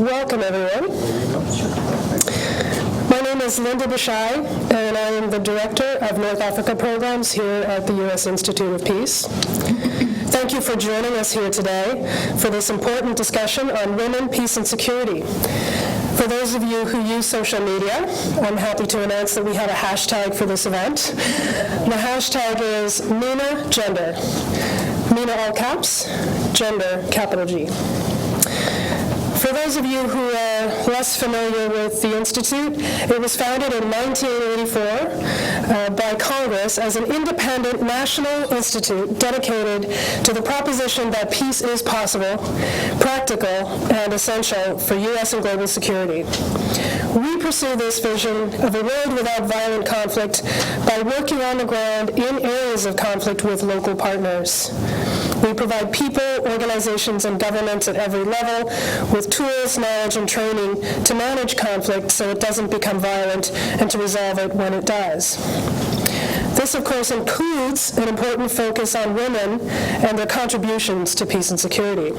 Welcome, everyone. My name is Linda Bashai, and I am the Director of North Africa Programs here at the U.S. Institute of Peace. Thank you for joining us here today for this important discussion on women, peace, and security. For those of you who use social media, I'm happy to announce that we have a hashtag for this event. The hashtag is Mena Gender. Mena all caps, gender capital G. For those of you who are less familiar with the Institute, it was founded in 1984 by Congress as an independent national institute dedicated to the proposition that peace is possible, practical, and essential for U.S. and global security. We pursue this vision of a world without violent conflict by working on the ground in areas of conflict with local partners. We provide people, organizations, and governments at every level with tools, knowledge, and training to manage conflict so it doesn't become violent and to resolve it when it does. This, of course, includes an important focus on women and their contributions to peace and security.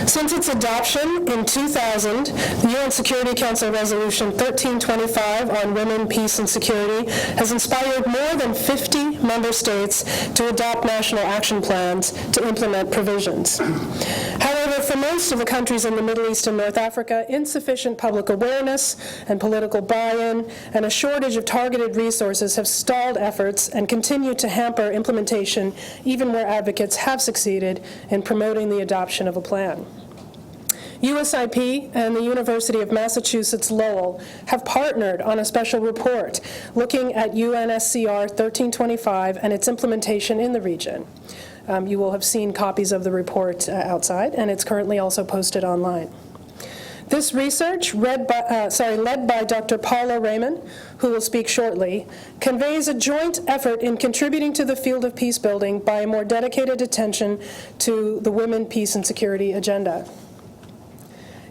Since its adoption in 2000, the UN Security Council Resolution 1325 on women, peace, and security has inspired more than 50 member states to adopt national action plans to implement provisions. However, for most of the countries in the Middle East and North Africa, insufficient public awareness and political buy-in and a shortage of targeted resources have stalled efforts and continue to hamper implementation even where advocates have succeeded in promoting the adoption of a plan. USIP and the University of Massachusetts Lowell have partnered on a special report looking at UNSCR 1325 and its implementation in the region. You will have seen copies of the report outside, and it's currently also posted online. This research, led by Dr. Paula Raymond, who will speak shortly, conveys a joint effort in contributing to the field of peace building by a more dedicated attention to the women, peace, and security agenda.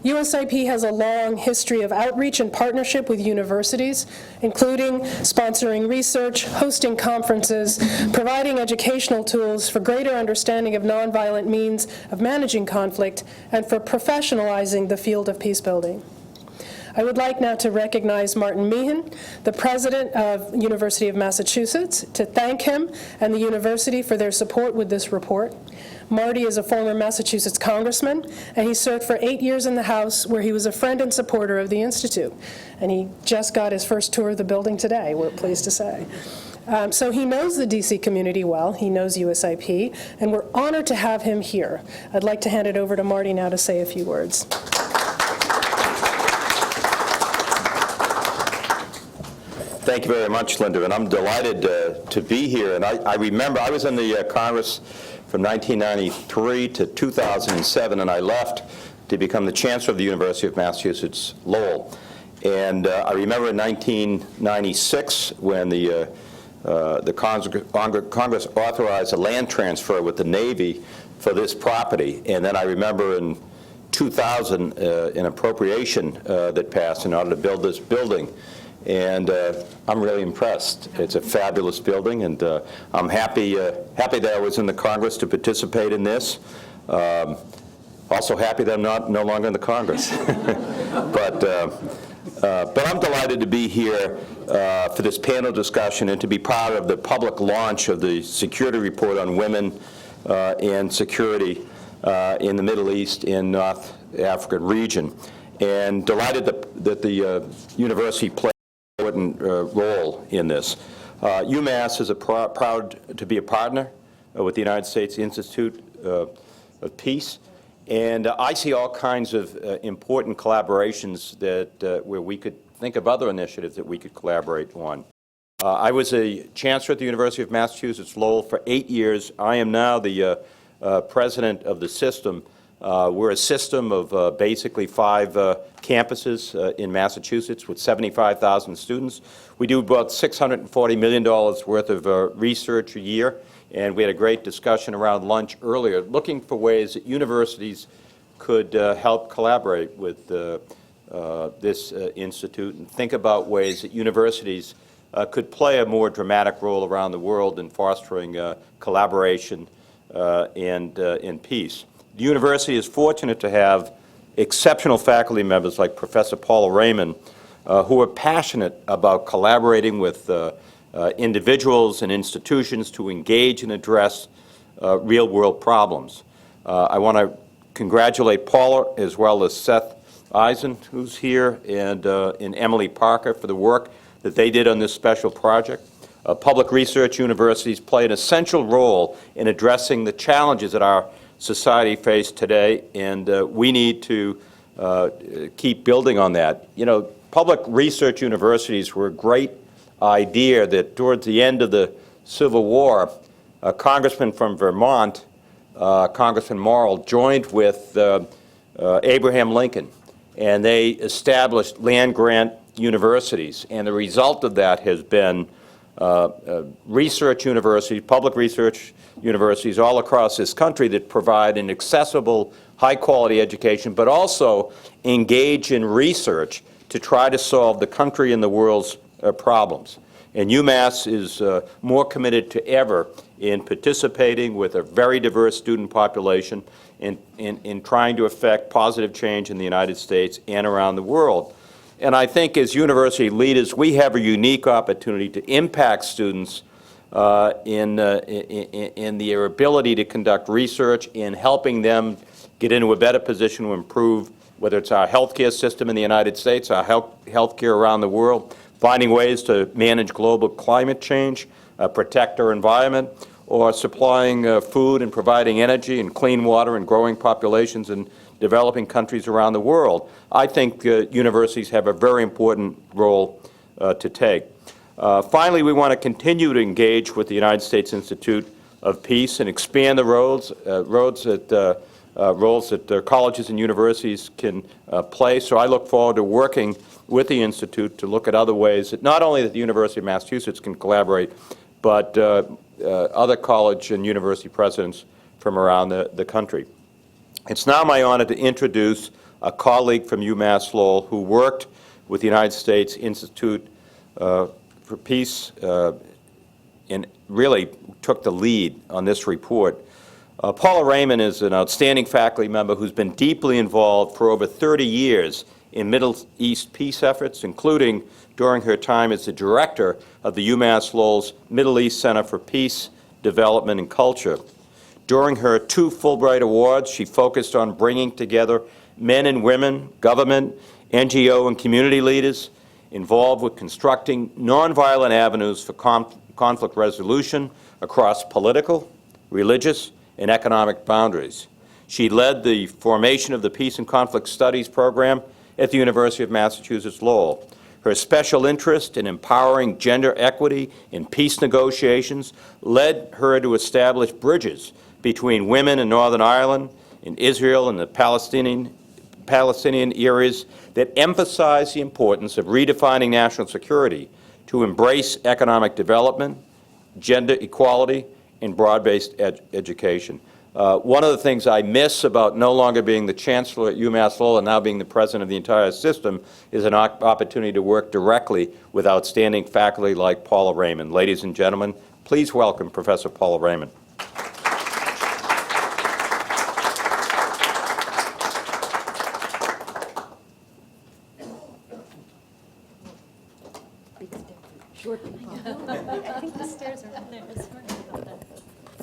USIP has a long history of outreach and partnership with universities, including sponsoring research, hosting conferences, providing educational tools for greater understanding of nonviolent means of managing conflict, and for professionalizing the field of peace building. I would like now to recognize Martin Meehan, the president of University of Massachusetts, to thank him and the university for their support with this report. Marty is a former Massachusetts congressman, and he served for 8 years in the House, where he was a friend and supporter of the Institute. And he just got his first tour of the building today, we're pleased to say. So he knows the DC community well, he knows USIP, and we're honored to have him here. I'd like to hand it over to Marty now to say a few words. Thank you very much, Linda, and I'm delighted to be here. And I remember I was in the Congress from 1993 to 2007, and I left to become the Chancellor of the University of Massachusetts Lowell. And I remember in 1996 when the Congress authorized a land transfer with the Navy for this property. And then I remember in 2000 an appropriation that passed in order to build this building. And I'm really impressed. It's a fabulous building, and I'm happy that I was in the Congress to participate in this. Also happy that I'm no longer in the Congress. But I'm delighted to be here for this panel discussion and to be part of the public launch of the Security Report on Women and Security in the Middle East and North African region. And delighted that the university played important role in this. UMass is proud to be a partner with the United States Institute of Peace, and I see all kinds of important collaborations that where we could think of other initiatives that we could collaborate on. I was a chancellor at the University of Massachusetts Lowell for 8 years. I am now the president of the system. We're a system of basically 5 campuses in Massachusetts with 75,000 students. We do about $640 million worth of research a year, and we had a great discussion around lunch earlier, looking for ways that universities could help collaborate with this institute and think about ways that universities could play a more dramatic role around the world in fostering collaboration and peace. The university is fortunate to have exceptional faculty members like Professor Paula Raymond, who are passionate about collaborating with individuals and institutions to engage and address real-world problems. I want to congratulate Paula as well as Seth Eisen, who's here, and Emily Parker for the work that they did on this special project. Public research universities play an essential role in addressing the challenges that our society faces today, and we need to keep building on that. You know, public research universities were a great idea that towards the end of the Civil War, a congressman from Vermont, Congressman Morrill, joined with Abraham Lincoln, and they established land-grant universities. And the result of that has been research universities, public research universities all across this country that provide an accessible, high-quality education, but also engage in research to try to solve the country and the world's problems. And UMass is more committed to ever in participating with a very diverse student population in trying to affect positive change in the United States and around the world. And I think as university leaders, we have a unique opportunity to impact students in their ability to conduct research, in helping them get into a better position to improve, whether it's our healthcare system in the United States, our healthcare around the world, finding ways to manage global climate change, protect our environment, or supplying food and providing energy and clean water and growing populations in developing countries around the world. I think universities have a very important role to take. Finally, we want to continue to engage with the United States Institute of Peace and expand the roles that colleges and universities can play. So I look forward to working with the Institute to look at other ways that not only that the University of Massachusetts can collaborate, but other college and university presidents from around the country. It's now my honor to introduce a colleague from UMass Lowell who worked with the United States Institute for Peace and really took the lead on this report. Paula Raymond is an outstanding faculty member who's been deeply involved for over 30 years in Middle East peace efforts, including during her time as the director of the UMass Lowell's Middle East Center for Peace, Development, and Culture. During her 2 Fulbright Awards, she focused on bringing together men and women, government, NGO, and community leaders involved with constructing nonviolent avenues for conflict resolution across political, religious, and economic boundaries. She led the formation of the Peace and Conflict Studies program at the University of Massachusetts Lowell. Her special interest in empowering gender equity in peace negotiations led her to establish bridges between women in Northern Ireland, in Israel, and the Palestinian areas that emphasize the importance of redefining national security to embrace economic development, gender equality, and broad-based education. One of the things I miss about no longer being the chancellor at UMass Lowell and now being the president of the entire system is an opportunity to work directly with outstanding faculty like Paula Raymond. Ladies and gentlemen, please welcome Professor Paula Raymond.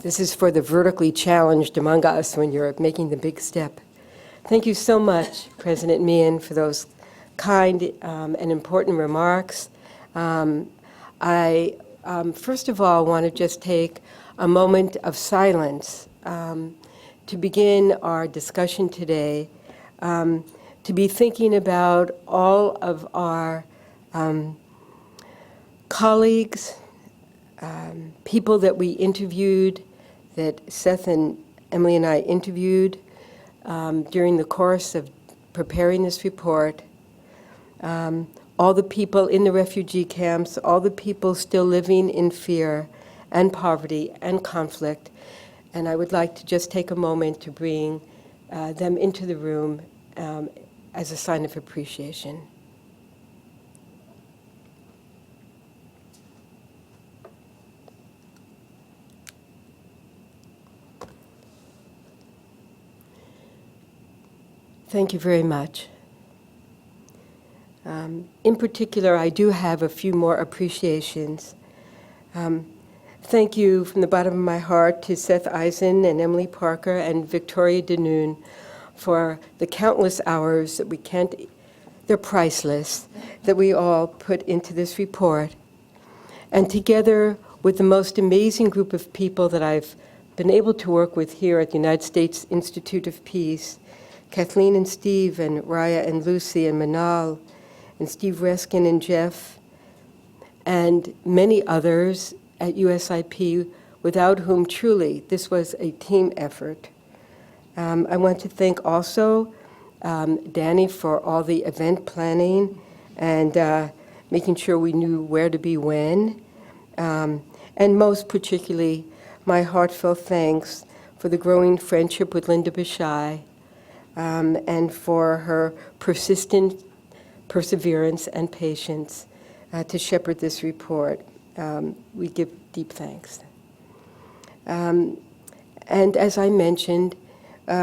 This is for the vertically challenged among us when you're making the big step. Thank you so much, President Meehan, for those kind and important remarks. I, first of all, want to just take a moment of silence to begin our discussion today, to be thinking about all of our colleagues, people that we interviewed, that Seth and Emily and I interviewed during the course of preparing this report, all the people in the refugee camps, all the people still living in fear and poverty and conflict. And I would like to just take a moment to bring them into the room as a sign of appreciation. Thank you very much. In particular, I do have a few more appreciations. Thank you from the bottom of my heart to Seth Eisen and Emily Parker and Victoria Denoon for the countless hours that they're priceless, that we all put into this report. And together with the most amazing group of people that I've been able to work with here at the United States Institute of Peace, Kathleen and Steve and Raya and Lucy and Manal and Steve Reskin and Jeff, and many others at USIP, without whom truly this was a team effort. I want to thank also Danny for all the event planning and making sure we knew where to be when. And most particularly, my heartfelt thanks for the growing friendship with Linda Bashai and for her persistent perseverance and patience to shepherd this report. We give deep thanks. And as I mentioned,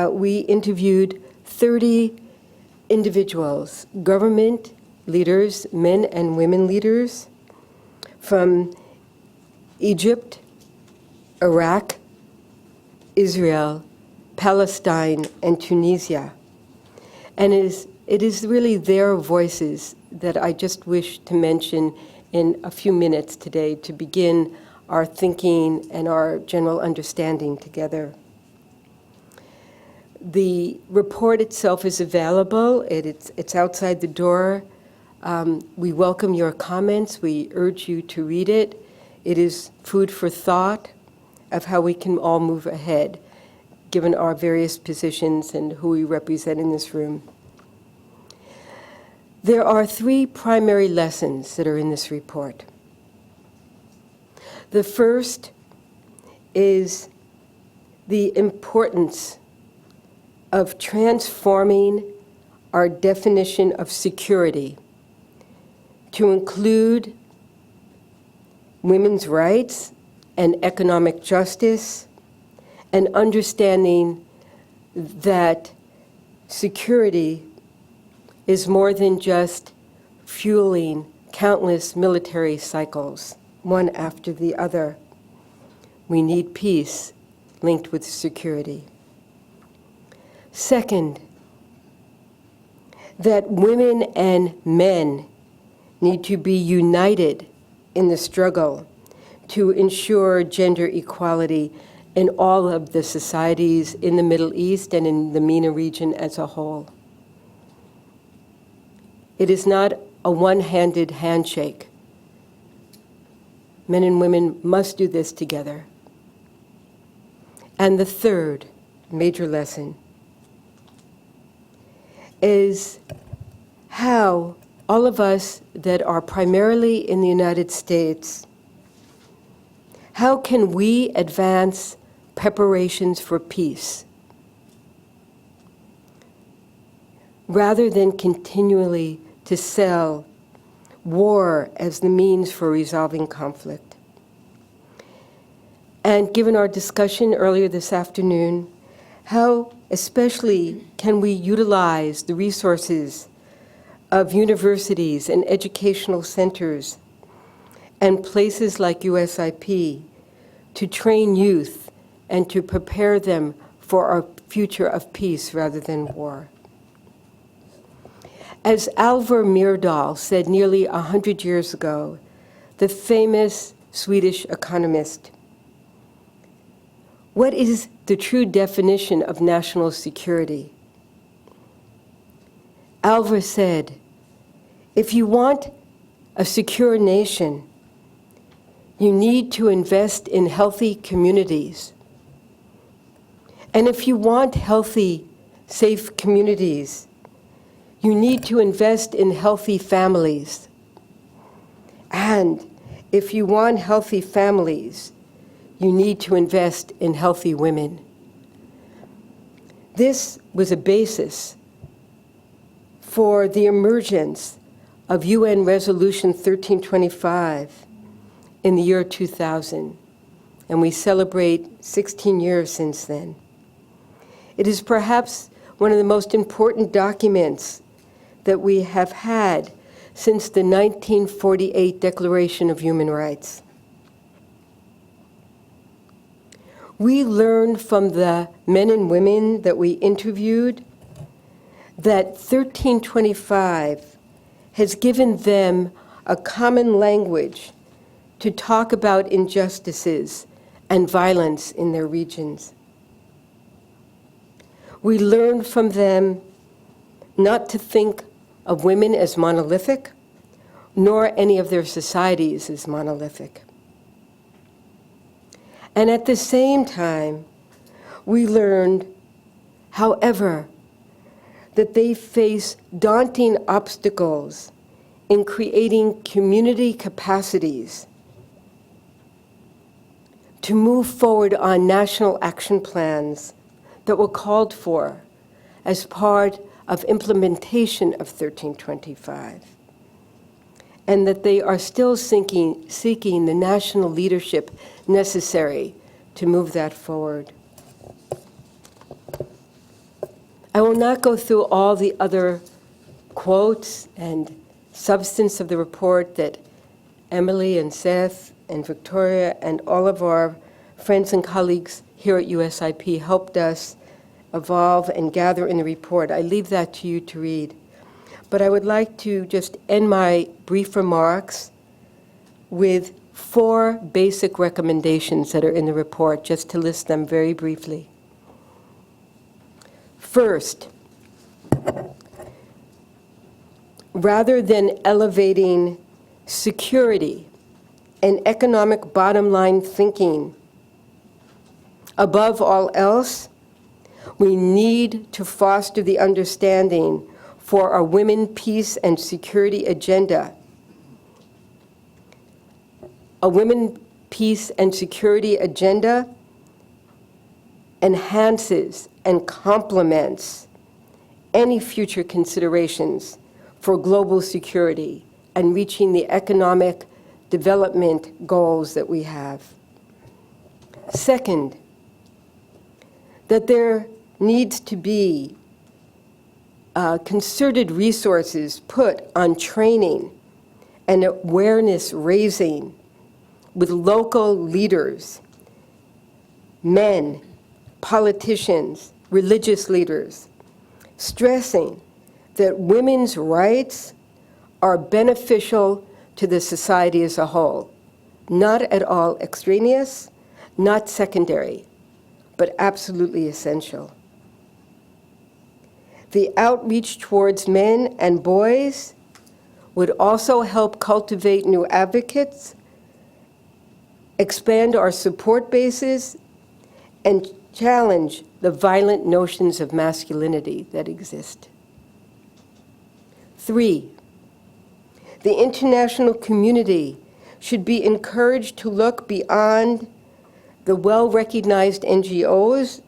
we interviewed 30 individuals, government leaders, men and women leaders from Egypt, Iraq, Israel, Palestine, and Tunisia. And it is really their voices that I just wish to mention in a few minutes today to begin our thinking and our general understanding together. The report itself is available. It's outside the door. We welcome your comments. We urge you to read it. It is food for thought of how we can all move ahead, given our various positions and who we represent in this room. There are 3 primary lessons that are in this report. The first is the importance of transforming our definition of security to include women's rights and economic justice, and understanding that security is more than just fueling countless military cycles, one after the other. We need peace linked with security. Second, that women and men need to be united in the struggle to ensure gender equality in all of the societies in the Middle East and in the MENA region as a whole. It is not a one-handed handshake. Men and women must do this together. And the third major lesson is how all of us that are primarily in the United States, how can we advance preparations for peace rather than continually to sell war as the means for resolving conflict? And given our discussion earlier this afternoon, how especially can we utilize the resources of universities and educational centers and places like USIP to train youth and to prepare them for our future of peace rather than war? As Alvar Myrdal said nearly 100 years ago, the famous Swedish economist, what is the true definition of national security? Alvar said, if you want a secure nation, you need to invest in healthy communities. And if you want healthy, safe communities, you need to invest in healthy families. And if you want healthy families, you need to invest in healthy women. This was a basis for the emergence of UN Resolution 1325 in the year 2000, and we celebrate 16 years since then. It is perhaps one of the most important documents that we have had since the 1948 Declaration of Human Rights. We learned from the men and women that we interviewed that 1325 has given them a common language to talk about injustices and violence in their regions. We learned from them not to think of women as monolithic, nor any of their societies as monolithic. And at the same time, we learned, however, that they face daunting obstacles in creating community capacities to move forward on national action plans that were called for as part of implementation of 1325, and that they are still seeking the national leadership necessary to move that forward. I will not go through all the other quotes and substance of the report that Emily and Seth and Victoria and all of our friends and colleagues here at USIP helped us evolve and gather in the report. I leave that to you to read. But I would like to just end my brief remarks with 4 basic recommendations that are in the report, just to list them very briefly. First, rather than elevating security and economic bottom line thinking above all else, we need to foster the understanding for our women, peace, and security agenda. A women, peace, and security agenda enhances and complements any future considerations for global security and reaching the economic development goals that we have. Second, that there needs to be concerted resources put on training and awareness raising with local leaders, men, politicians, religious leaders, stressing that women's rights are beneficial to the society as a whole, not at all extraneous, not secondary, but absolutely essential. The outreach towards men and boys would also help cultivate new advocates, expand our support bases, and challenge the violent notions of masculinity that exist. 3, the international community should be encouraged to look beyond the well-recognized NGOs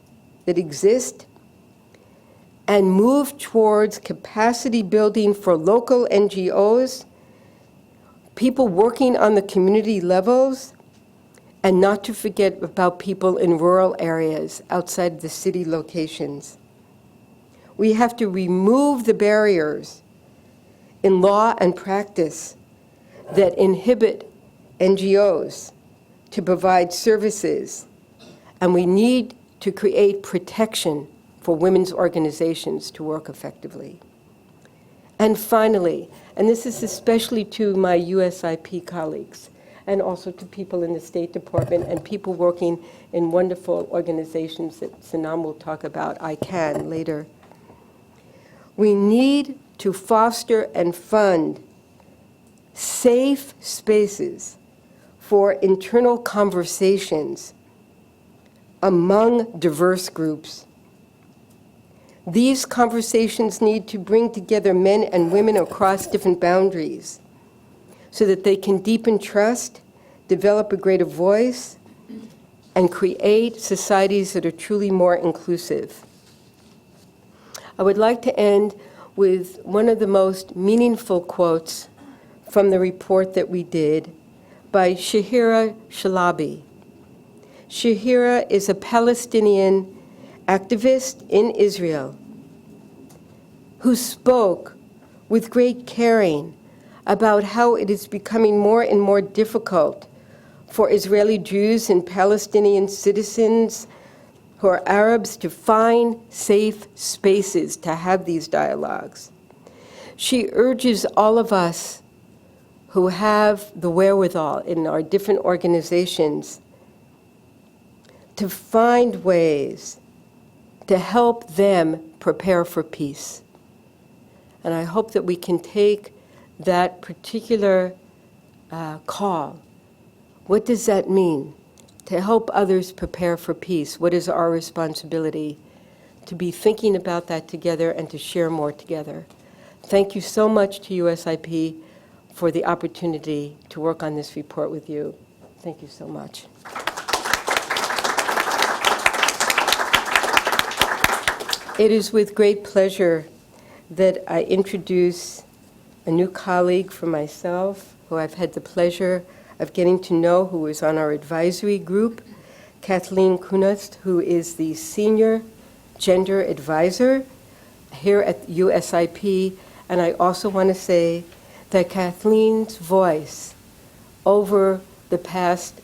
that exist and move towards capacity building for local NGOs, people working on the community levels, and not to forget about people in rural areas outside the city locations. We have to remove the barriers in law and practice that inhibit NGOs to provide services, and we need to create protection for women's organizations to work effectively. And finally, and this is especially to my USIP colleagues, and also to people in the State Department and people working in wonderful organizations that Sanam will talk about, ICANN, later. We need to foster and fund safe spaces for internal conversations among diverse groups. These conversations need to bring together men and women across different boundaries so that they can deepen trust, develop a greater voice, and create societies that are truly more inclusive. I would like to end with one of the most meaningful quotes from the report that we did by Shahira Shalabi. Shahira is a Palestinian activist in Israel who spoke with great caring about how it is becoming more and more difficult for Israeli Jews and Palestinian citizens who are Arabs to find safe spaces to have these dialogues. She urges all of us who have the wherewithal in our different organizations to find ways to help them prepare for peace. And I hope that we can take that particular call. What does that mean? To help others prepare for peace, what is our responsibility? To be thinking about that together and to share more together. Thank you so much to USIP for the opportunity to work on this report with you. Thank you so much. It is with great pleasure that I introduce a new colleague for myself, who I've had the pleasure of getting to know, who is on our advisory group, Kathleen Kunast, who is the Senior Gender Advisor here at USIP. And I also want to say that Kathleen's voice over the past,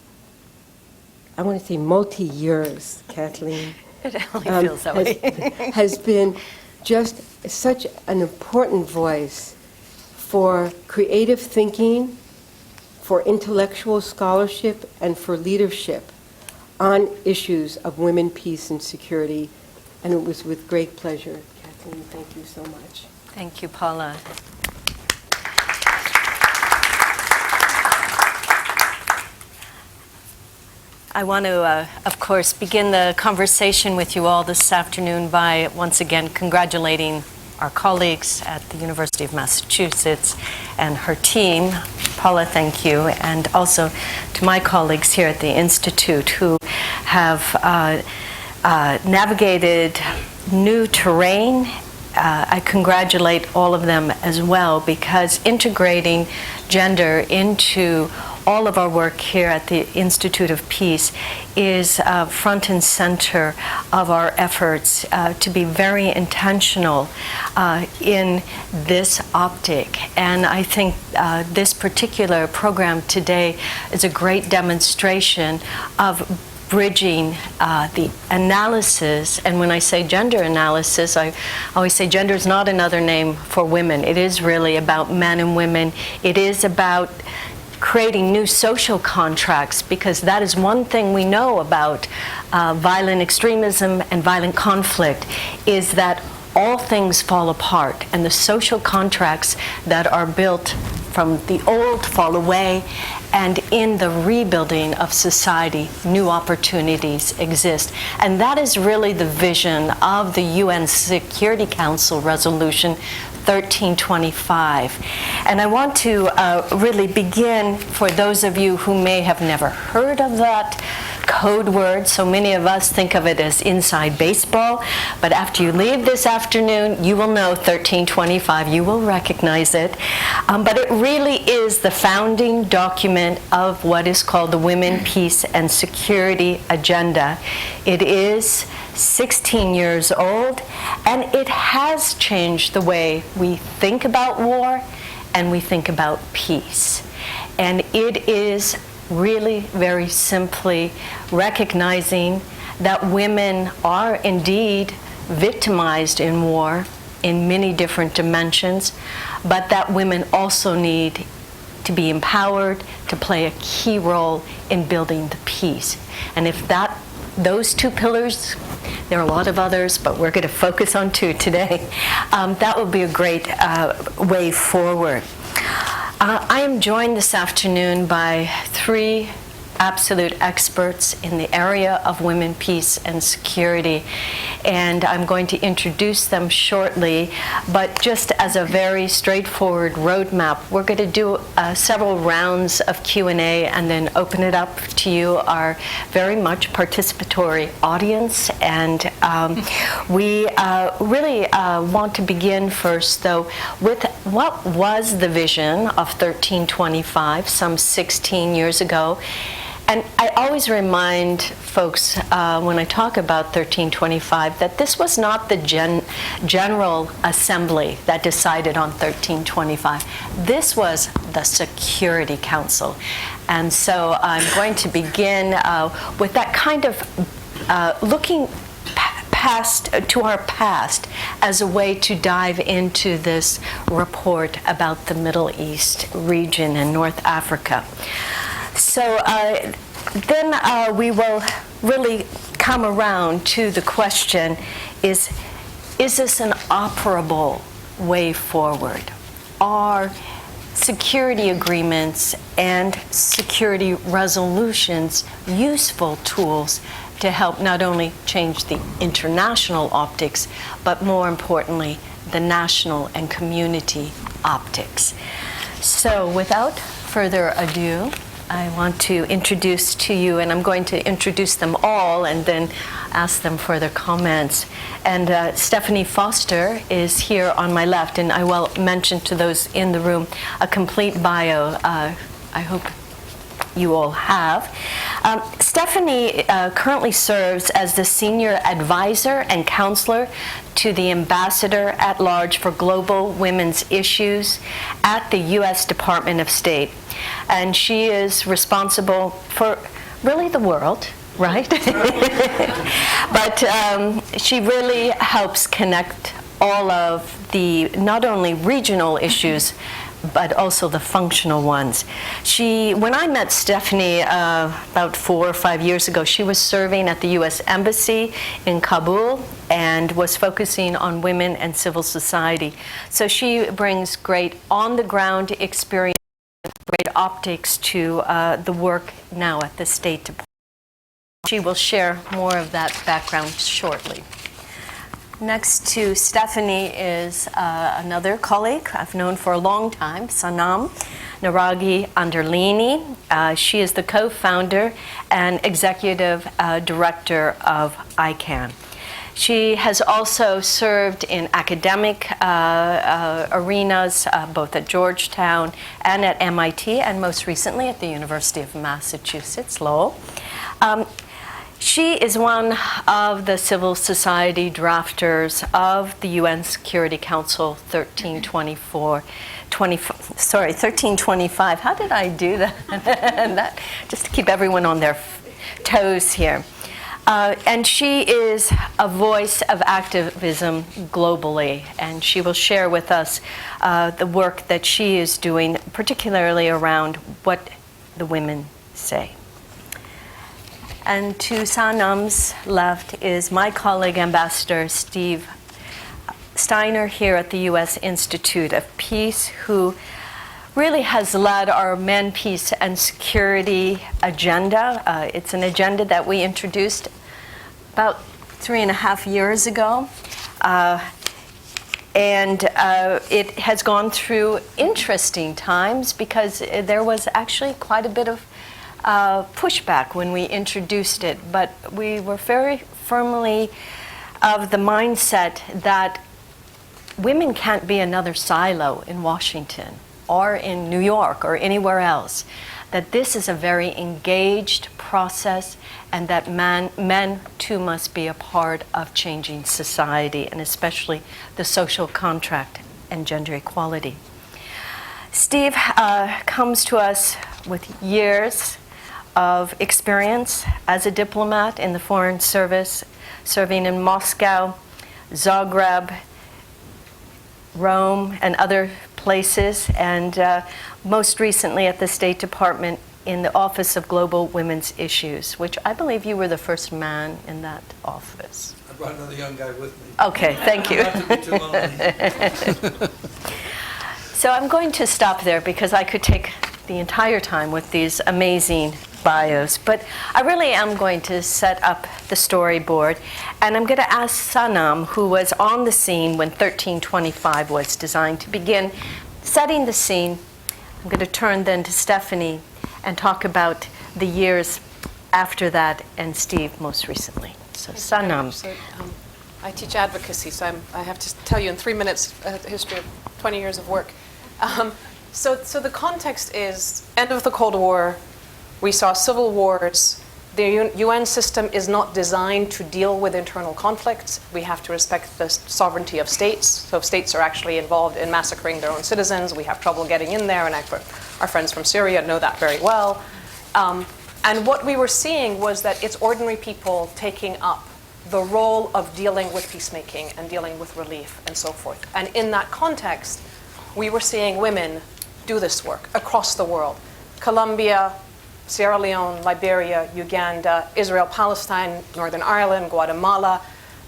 I want to say multi-years, Kathleen, It only feels that way. has been just such an important voice for creative thinking, for intellectual scholarship, and for leadership on issues of women, peace, and security. And it was with great pleasure. Kathleen, thank you so much. Thank you, Paula. I want to, of course, begin the conversation with you all this afternoon by once again congratulating our colleagues at the University of Massachusetts and her team. Paula, thank you. And also to my colleagues here at the Institute who have navigated new terrain. I congratulate all of them as well, because integrating gender into all of our work here at the Institute of Peace is front and center of our efforts to be very intentional in this optic. And I think this particular program today is a great demonstration of bridging the analysis. And when I say gender analysis, I always say gender is not another name for women. It is really about men and women. It is about creating new social contracts, because that is one thing we know about violent extremism and violent conflict, is that all things fall apart, and the social contracts that are built from the old fall away, and in the rebuilding of society, new opportunities exist. And that is really the vision of the UN Security Council Resolution 1325. And I want to really begin, for those of you who may have never heard of that code word. So many of us think of it as inside baseball, but after you leave this afternoon, you will know 1325. You will recognize it. But it really is the founding document of what is called the Women, Peace, and Security Agenda. It is 16 years old, and it has changed the way we think about war and we think about peace. And it is really very simply recognizing that women are indeed victimized in war in many different dimensions, but that women also need to be empowered to play a key role in building the peace. And if those two pillars, there are a lot of others, but we're going to focus on two today, that would be a great way forward. I am joined this afternoon by three absolute experts in the area of women, peace, and security. And I'm going to introduce them shortly, but just as a very straightforward roadmap, we're going to do several rounds of Q&A and then open it up to you, our very much participatory audience. And we really want to begin first, though, with what was the vision of 1325 some 16 years ago, And I always remind folks when I talk about 1325 that this was not the General Assembly that decided on 1325. This was the Security Council. And so I'm going to begin with that kind of looking to our past as a way to dive into this report about the Middle East region and North Africa. So then we will really come around to the question, is this an operable way forward? Are security agreements and security resolutions useful tools to help not only change the international optics, but more importantly, the national and community optics? So without further ado, I want to introduce to you, and I'm going to introduce them all and then ask them for their comments. And Stephanie Foster is here on my left, and I will mention to those in the room a complete bio. I hope you all have. Stephanie currently serves as the Senior Advisor and Counselor to the Ambassador at Large for Global Women's Issues at the U.S. Department of State. And she is responsible for really the world, right? But she really helps connect all of the not only regional issues, but also the functional ones. When I met Stephanie about 4 or 5 years ago, she was serving at the U.S. Embassy in Kabul and was focusing on women and civil society. So she brings great on-the-ground experience, great optics to the work now at the State Department. She will share more of that background shortly. Next to Stephanie is another colleague I've known for a long time, Sanam Naragi Anderlini. She is the co-founder and executive director of ICANN. She has also served in academic arenas, both at Georgetown and at MIT, and most recently at the University of Massachusetts, Lowell. She is one of the civil society drafters of the UN Security Council 1325. How did I do that? Just to keep everyone on their toes here. And she is a voice of activism globally, and she will share with us the work that she is doing, particularly around what the women say. And to Sanam's left is my colleague, Ambassador Steve Steiner here at the U.S. Institute of Peace, who really has led our Men, Peace, and Security agenda. It's an agenda that we introduced about 3.5 years ago. And it has gone through interesting times because there was actually quite a bit of pushback when we introduced it, but we were very firmly of the mindset that women can't be another silo in Washington or in New York or anywhere else, that this is a very engaged process and that men too must be a part of changing society, and especially the social contract and gender equality. Steve comes to us with years of experience as a diplomat in the Foreign Service, serving in Moscow, Zagreb, Rome, and other places, and most recently at the State Department in the Office of Global Women's Issues, which I believe you were the first man in that office. I brought another young guy with me. Okay, thank you. Not to be too lonely. So I'm going to stop there because I could take the entire time with these amazing bios, but I really am going to set up the storyboard, and I'm going to ask Sanam, who was on the scene when 1325 was designed, to begin setting the scene. I'm going to turn then to Stephanie and talk about the years after that, and Steve most recently. So Sanam. So, I teach advocacy, so I have to tell you in 3 minutes the history of 20 years of work. So the context is end of the Cold War, We saw civil wars. The UN system is not designed to deal with internal conflicts. We have to respect the sovereignty of states. So if states are actually involved in massacring their own citizens, we have trouble getting in there, and our friends from Syria know that very well. And what we were seeing was that it's ordinary people taking up the role of dealing with peacemaking and dealing with relief and so forth. And in that context, we were seeing women do this work across the world. Colombia, Sierra Leone, Liberia, Uganda, Israel, Palestine, Northern Ireland, Guatemala.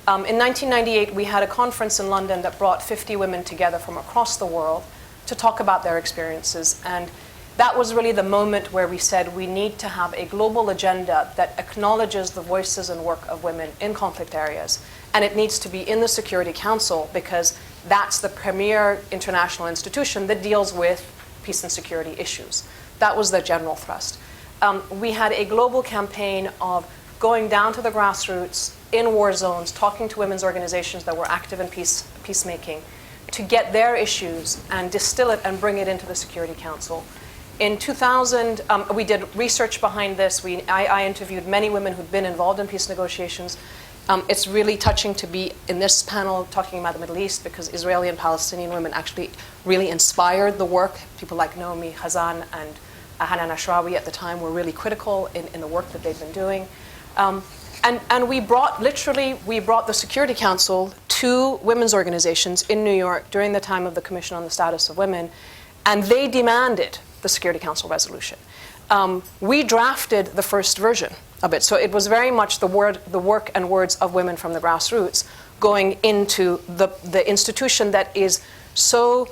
In 1998, we had a conference in London that brought 50 women together from across the world to talk about their experiences. And that was really the moment where we said we need to have a global agenda that acknowledges the voices and work of women in conflict areas. And it needs to be in the Security Council because that's the premier international institution that deals with peace and security issues. That was the general thrust. We had a global campaign of going down to the grassroots in war zones, talking to women's organizations that were active in peacemaking to get their issues and distill it and bring it into the Security Council. In 2000, we did research behind this. I interviewed many women who'd been involved in peace negotiations. It's really touching to be in this panel talking about the Middle East because Israeli and Palestinian women actually really inspired the work. People like Naomi Hazan and Hanan Ashrawi at the time were really critical in the work that they've been doing. And we brought the Security Council to women's organizations in New York during the time of the Commission on the Status of Women, and they demanded the Security Council resolution. We drafted the first version of it, so it was very much the work and words of women from the grassroots going into the institution that is so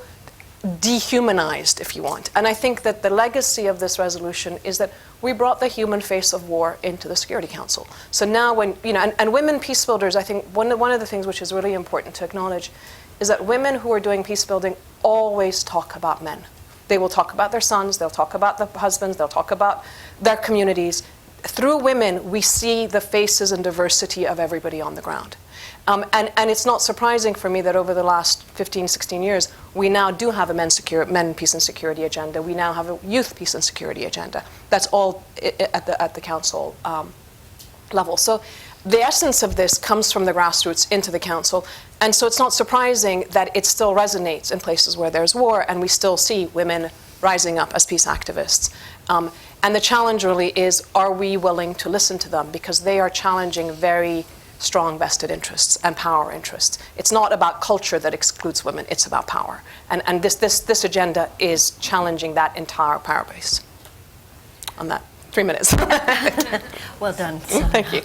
dehumanized, if you want. And I think that the legacy of this resolution is that we brought the human face of war into the Security Council. So now when, and women peace builders, I think one of the things which is really important to acknowledge is that women who are doing peace building always talk about men. They will talk about their sons, they'll talk about the husbands, they'll talk about their communities. Through women, we see the faces and diversity of everybody on the ground. And it's not surprising for me that over the last 15, 16 years, we now do have a men peace and security agenda. We now have a youth peace and security agenda. That's all at the council level. So the essence of this comes from the grassroots into the council. And so it's not surprising that it still resonates in places where there's war, and we still see women rising up as peace activists. And the challenge really is, are we willing to listen to them? Because they are challenging very strong vested interests and power interests. It's not about culture that excludes women, it's about power. And this agenda is challenging that entire power base. On that, 3 minutes. Well done. Thank you.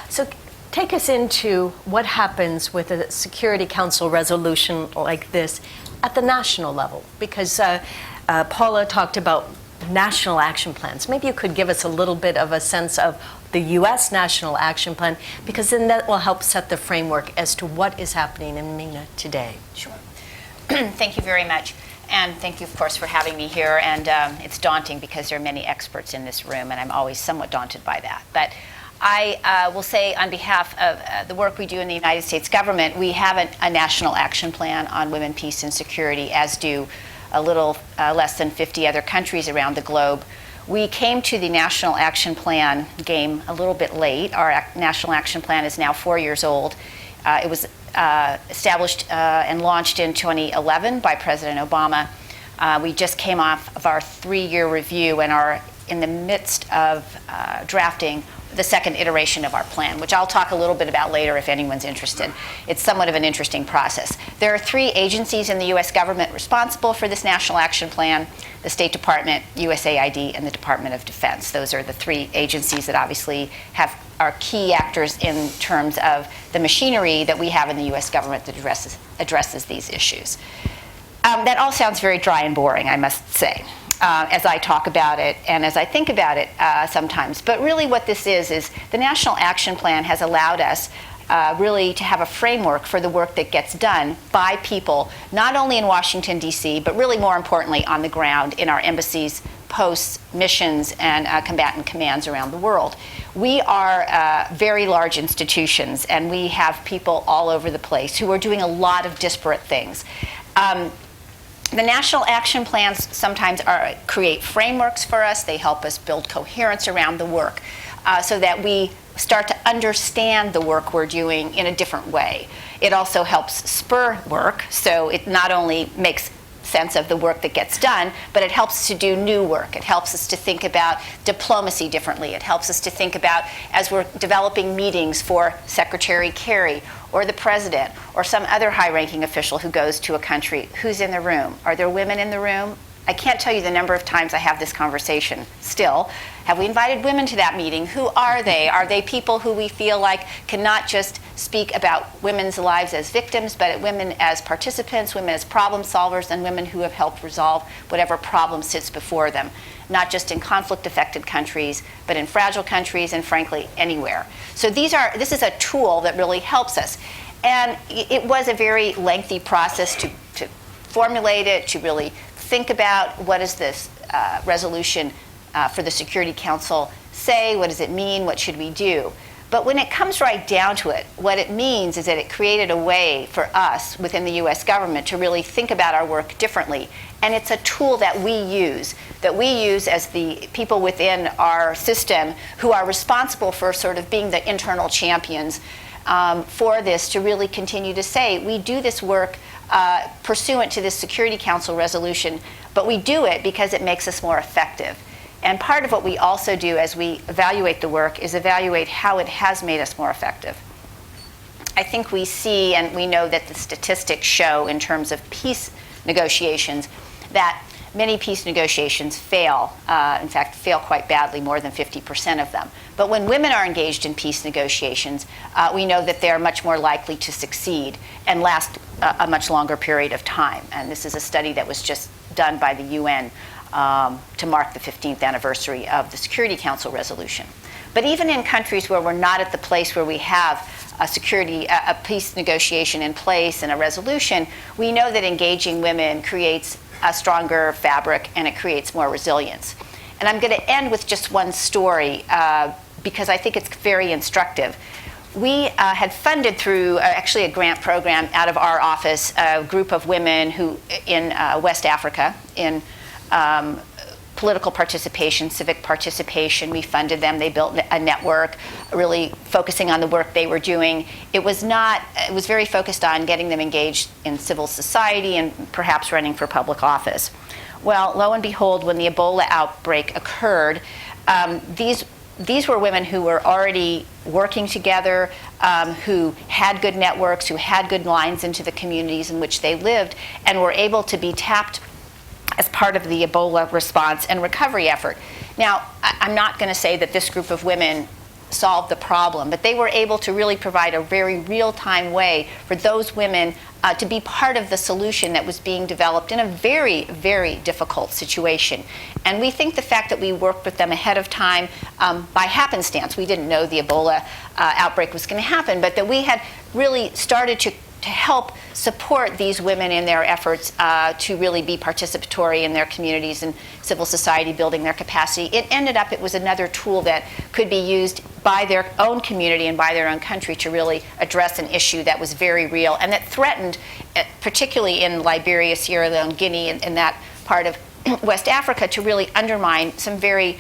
So take us into what happens with a Security Council resolution like this at the national level, because Paula talked about national action plans. Maybe you could give us a little bit of a sense of the U.S. National Action Plan, because then that will help set the framework as to what is happening in Mena today. Sure. Thank you very much. And thank you, of course, for having me here. And it's daunting because there are many experts in this room, and I'm always somewhat daunted by that. But I will say on behalf of the work we do in the United States government, we have a national action plan on women, peace, and security, as do a little less than 50 other countries around the globe. We came to the National Action Plan game a little bit late. Our National Action Plan is now 4 years old. It was established and launched in 2011 by President Obama. We just came off of our 3-year review and are in the midst of drafting the second iteration of our plan, which I'll talk a little bit about later if anyone's interested. It's somewhat of an interesting process. There are 3 agencies in the U.S. government responsible for this National Action Plan: the State Department, USAID, and the Department of Defense. Those are the 3 agencies that obviously are key actors in terms of the machinery that we have in the U.S. government that addresses these issues. That all sounds very dry and boring, I must say, as I talk about it and as I think about it sometimes. But really what this is the National Action Plan has allowed us really to have a framework for the work that gets done by people, not only in Washington, D.C., but really more importantly on the ground in our embassies, posts, missions, and combatant commands around the world. We are very large institutions, and we have people all over the place who are doing a lot of disparate things. The national action plans sometimes create frameworks for us. They help us build coherence around the work so that we start to understand the work we're doing in a different way. It also helps spur work, so it not only makes sense of the work that gets done, but it helps to do new work. It helps us to think about diplomacy differently. It helps us to think about, as we're developing meetings for Secretary Kerry or the president or some other high-ranking official who goes to a country, who's in the room? Are there women in the room? I can't tell you the number of times I have this conversation still. Have we invited women to that meeting? Who are they? Are they people who we feel like cannot just speak about women's lives as victims, but women as participants, women as problem solvers, and women who have helped resolve whatever problem sits before them, not just in conflict-affected countries, but in fragile countries and, frankly, anywhere. So this is a tool that really helps us. And it was a very lengthy process to formulate it, to really think about what does this resolution for the Security Council say, what does it mean, what should we do? But when it comes right down to it, what it means is that it created a way for us within the US government to really think about our work differently. And it's a tool that we use as the people within our system who are responsible for sort of being the internal champions for this, to really continue to say, we do this work pursuant to this Security Council resolution, but we do it because it makes us more effective. And part of what we also do as we evaluate the work is evaluate how it has made us more effective. I think we see, and we know that the statistics show in terms of peace negotiations, that many peace negotiations fail, in fact, fail quite badly, more than 50% of them. But when women are engaged in peace negotiations, we know that they're much more likely to succeed and last a much longer period of time. And this is a study that was just done by the UN to mark the 15th anniversary of the Security Council resolution. But even in countries where we're not at the place where we have a peace negotiation in place and a resolution, we know that engaging women creates a stronger fabric and it creates more resilience. And I'm going to end with just one story because I think it's very instructive. We had funded through actually a grant program out of our office a group of women who in West Africa in political participation, civic participation. We funded them. They built a network really focusing on the work they were doing. It was very focused on getting them engaged in civil society and perhaps running for public office. Well, lo and behold, when the Ebola outbreak occurred, these were women who were already working together, who had good networks, who had good lines into the communities in which they lived, and were able to be tapped as part of the Ebola response and recovery effort. Now, I'm not going to say that this group of women solved the problem, but they were able to really provide a very real-time way for those women to be part of the solution that was being developed in a very, very difficult situation. And we think the fact that we worked with them ahead of time by happenstance, we didn't know the Ebola outbreak was going to happen, but that we had really started to help support these women in their efforts to really be participatory in their communities and civil society, building their capacity. It was another tool that could be used by their own community and by their own country to really address an issue that was very real and that threatened, particularly in Liberia, Sierra Leone, Guinea, and that part of West Africa, to really undermine some very,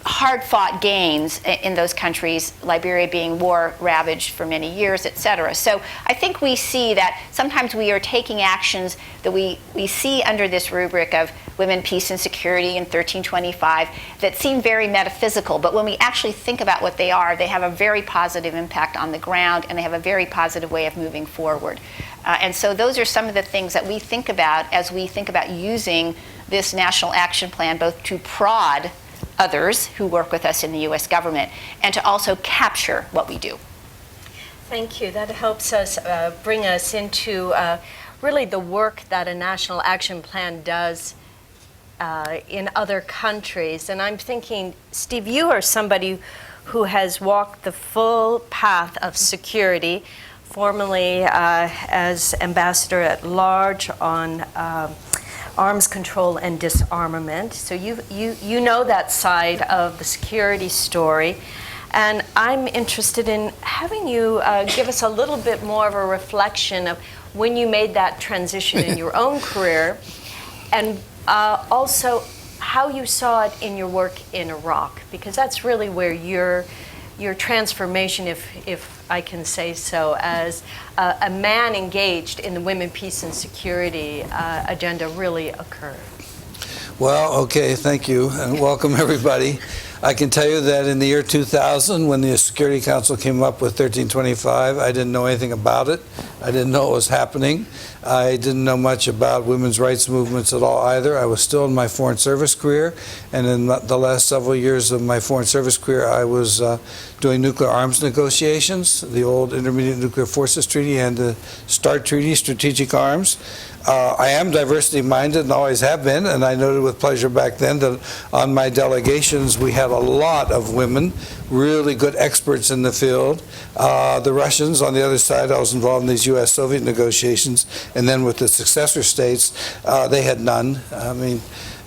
hard-fought gains in those countries, Liberia being war-ravaged for many years, et cetera. So I think we see that sometimes we are taking actions that we see under this rubric of women, peace, and security in 1325 that seem very metaphysical, but when we actually think about what they are, they have a very positive impact on the ground, and they have a very positive way of moving forward. And so those are some of the things that we think about as we think about using this National Action Plan, both to prod others who work with us in the U.S. government, and to also capture what we do. Thank you. That helps us bring us into really the work that a National Action Plan does in other countries. And I'm thinking, Steve, you are somebody who has walked the full path of security, formerly as Ambassador at Large on arms control and disarmament. So you know that side of the security story. And I'm interested in having you give us a little bit more of a reflection of when you made that transition in your own career, and also how you saw it in your work in Iraq, because that's really where your transformation, if I can say so, as a man engaged in the women, peace, and security agenda really occurred. Well, okay, thank you, and welcome everybody. I can tell you that in the year 2000, when the Security Council came up with 1325, I didn't know anything about it. I didn't know what was happening. I didn't know much about women's rights movements at all either. I was still in my foreign service career, and in the last several years of my foreign service career, I was doing nuclear arms negotiations, the old Intermediate Nuclear Forces Treaty and the START Treaty, Strategic Arms. I am diversity-minded and always have been, and I noted with pleasure back then that on my delegations we had a lot of women, really good experts in the field. The Russians, on the other side, I was involved in these U.S.-Soviet negotiations, and then with the successor states, they had none.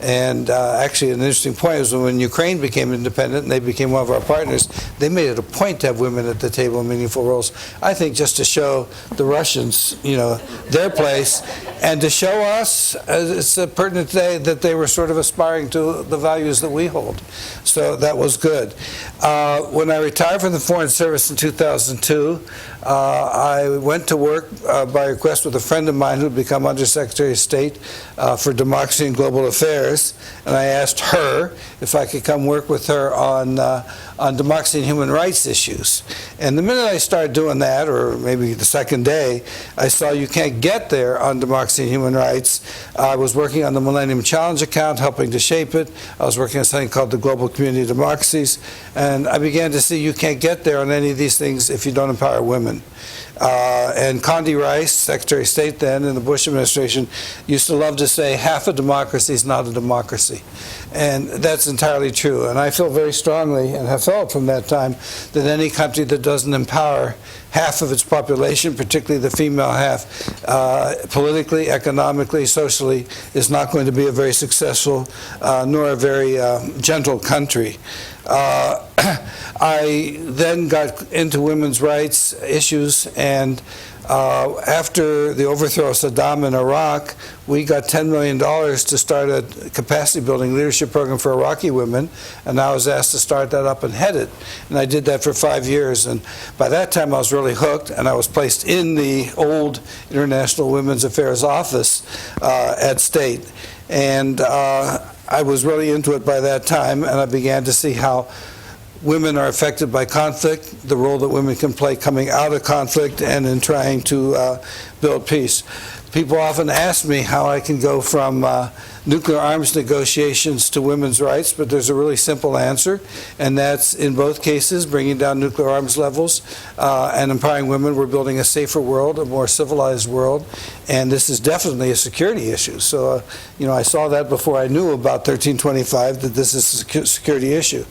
And actually, an interesting point was when Ukraine became independent and they became one of our partners, they made it a point to have women at the table in meaningful roles. I think just to show the Russians, their place, and to show us, it's pertinent today, that they were sort of aspiring to the values that we hold. So that was good. When I retired from the Foreign Service in 2002, I went to work by request with a friend of mine who had become Undersecretary of State for Democracy and Global Affairs, and I asked her if I could come work with her on democracy and human rights issues. And the minute I started doing that, or maybe the second day, I saw you can't get there on democracy and human rights. I was working on the Millennium Challenge account, helping to shape it. I was working on something called the Global Community of Democracies, and I began to see you can't get there on any of these things if you don't empower women. And Condi Rice, Secretary of State then in the Bush administration, used to love to say, half a democracy is not a democracy. And that's entirely true. And I feel very strongly, and have felt from that time, that any country that doesn't empower half of its population, particularly the female half, politically, economically, socially, is not going to be a very successful nor a very gentle country. I then got into women's rights issues, and after the overthrow of Saddam in Iraq, we got $10 million to start a capacity-building leadership program for Iraqi women, and I was asked to start that up and head it. And I did that for 5 years, and by that time I was really hooked, and I was placed in the old International Women's Affairs office at State. And I was really into it by that time, and I began to see how women are affected by conflict, the role that women can play coming out of conflict and in trying to build peace. People often ask me how I can go from nuclear arms negotiations to women's rights, but there's a really simple answer, and that's in both cases bringing down nuclear arms levels and empowering women. We're building a safer world, a more civilized world, and this is definitely a security issue. So, I saw that before I knew about 1325, that this is a security issue.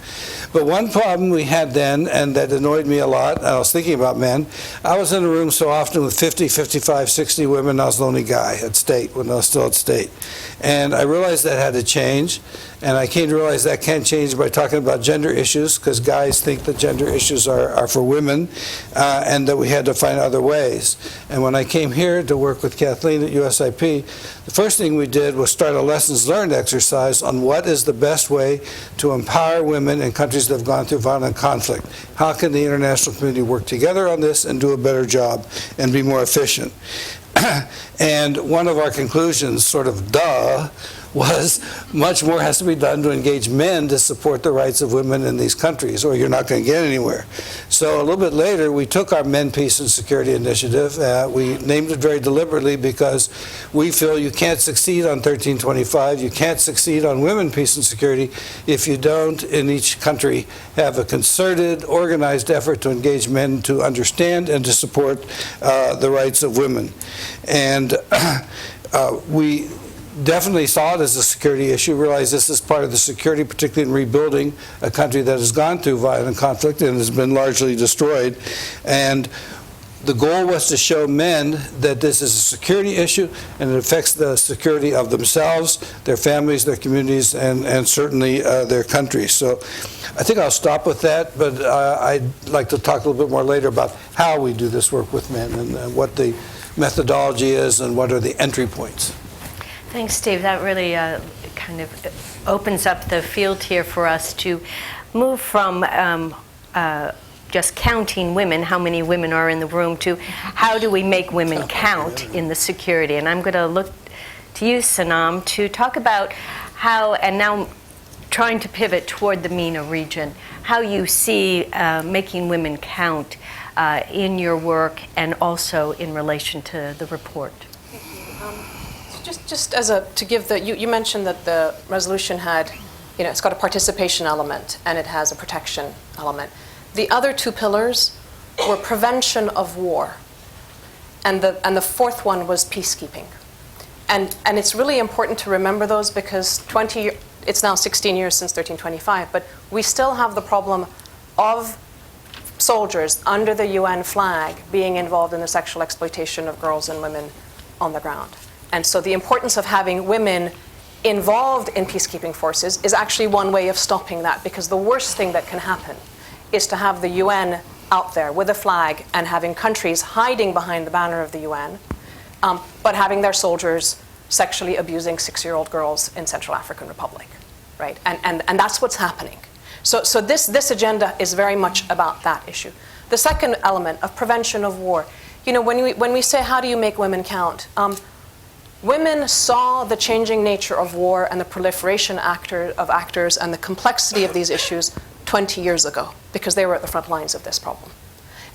But one problem we had then, and that annoyed me a lot, I was thinking about men, I was in a room so often with 50, 55, 60 women. I was the only guy at State when I was still at State. And I realized that had to change, and I came to realize that can't change by talking about gender issues, because guys think that gender issues are for women, and that we had to find other ways. And when I came here to work with Kathleen at USIP, the first thing we did was start a lessons learned exercise on what is the best way to empower women in countries that have gone through violent conflict. How can the international community work together on this and do a better job and be more efficient? And one of our conclusions, sort of was much more has to be done to engage men to support the rights of women in these countries, or you're not going to get anywhere. So a little bit later, we took our Men, Peace, and Security initiative. We named it very deliberately because we feel you can't succeed on 1325, you can't succeed on women, peace, and security if you don't, in each country, have a concerted, organized effort to engage men to understand and to support the rights of women. And we definitely saw it as a security issue, realized this is part of the security, particularly in rebuilding a country that has gone through violent conflict and has been largely destroyed. And the goal was to show men that this is a security issue and it affects the security of themselves, their families, their communities, and certainly their countries. So I think I'll stop with that, but I'd like to talk a little bit more later about how we do this work with men and what the methodology is and what are the entry points. Thanks, Steve. That really kind of opens up the field here for us to move from just counting women, how many women are in the room, to how do we make women count in the security. And I'm going to look to you, Sanam, to talk about how, and now trying to pivot toward the MENA region, how you see making women count in your work and also in relation to the report. Just as to give you mentioned that the resolution had, it's got a participation element and it has a protection element. The other two pillars were prevention of war, and the fourth one was peacekeeping. And it's really important to remember those because it's now 16 years since 1325, but we still have the problem of soldiers under the UN flag being involved in the sexual exploitation of girls and women on the ground. And so the importance of having women involved in peacekeeping forces is actually one way of stopping that, because the worst thing that can happen is to have the UN out there with a flag and having countries hiding behind the banner of the UN, but having their soldiers sexually abusing 6-year-old girls in Central African Republic, right? And that's what's happening. So this agenda is very much about that issue. The second element of prevention of war, when we say how do you make women count, women saw the changing nature of war and the proliferation of actors and the complexity of these issues 20 years ago, because they were at the front lines of this problem.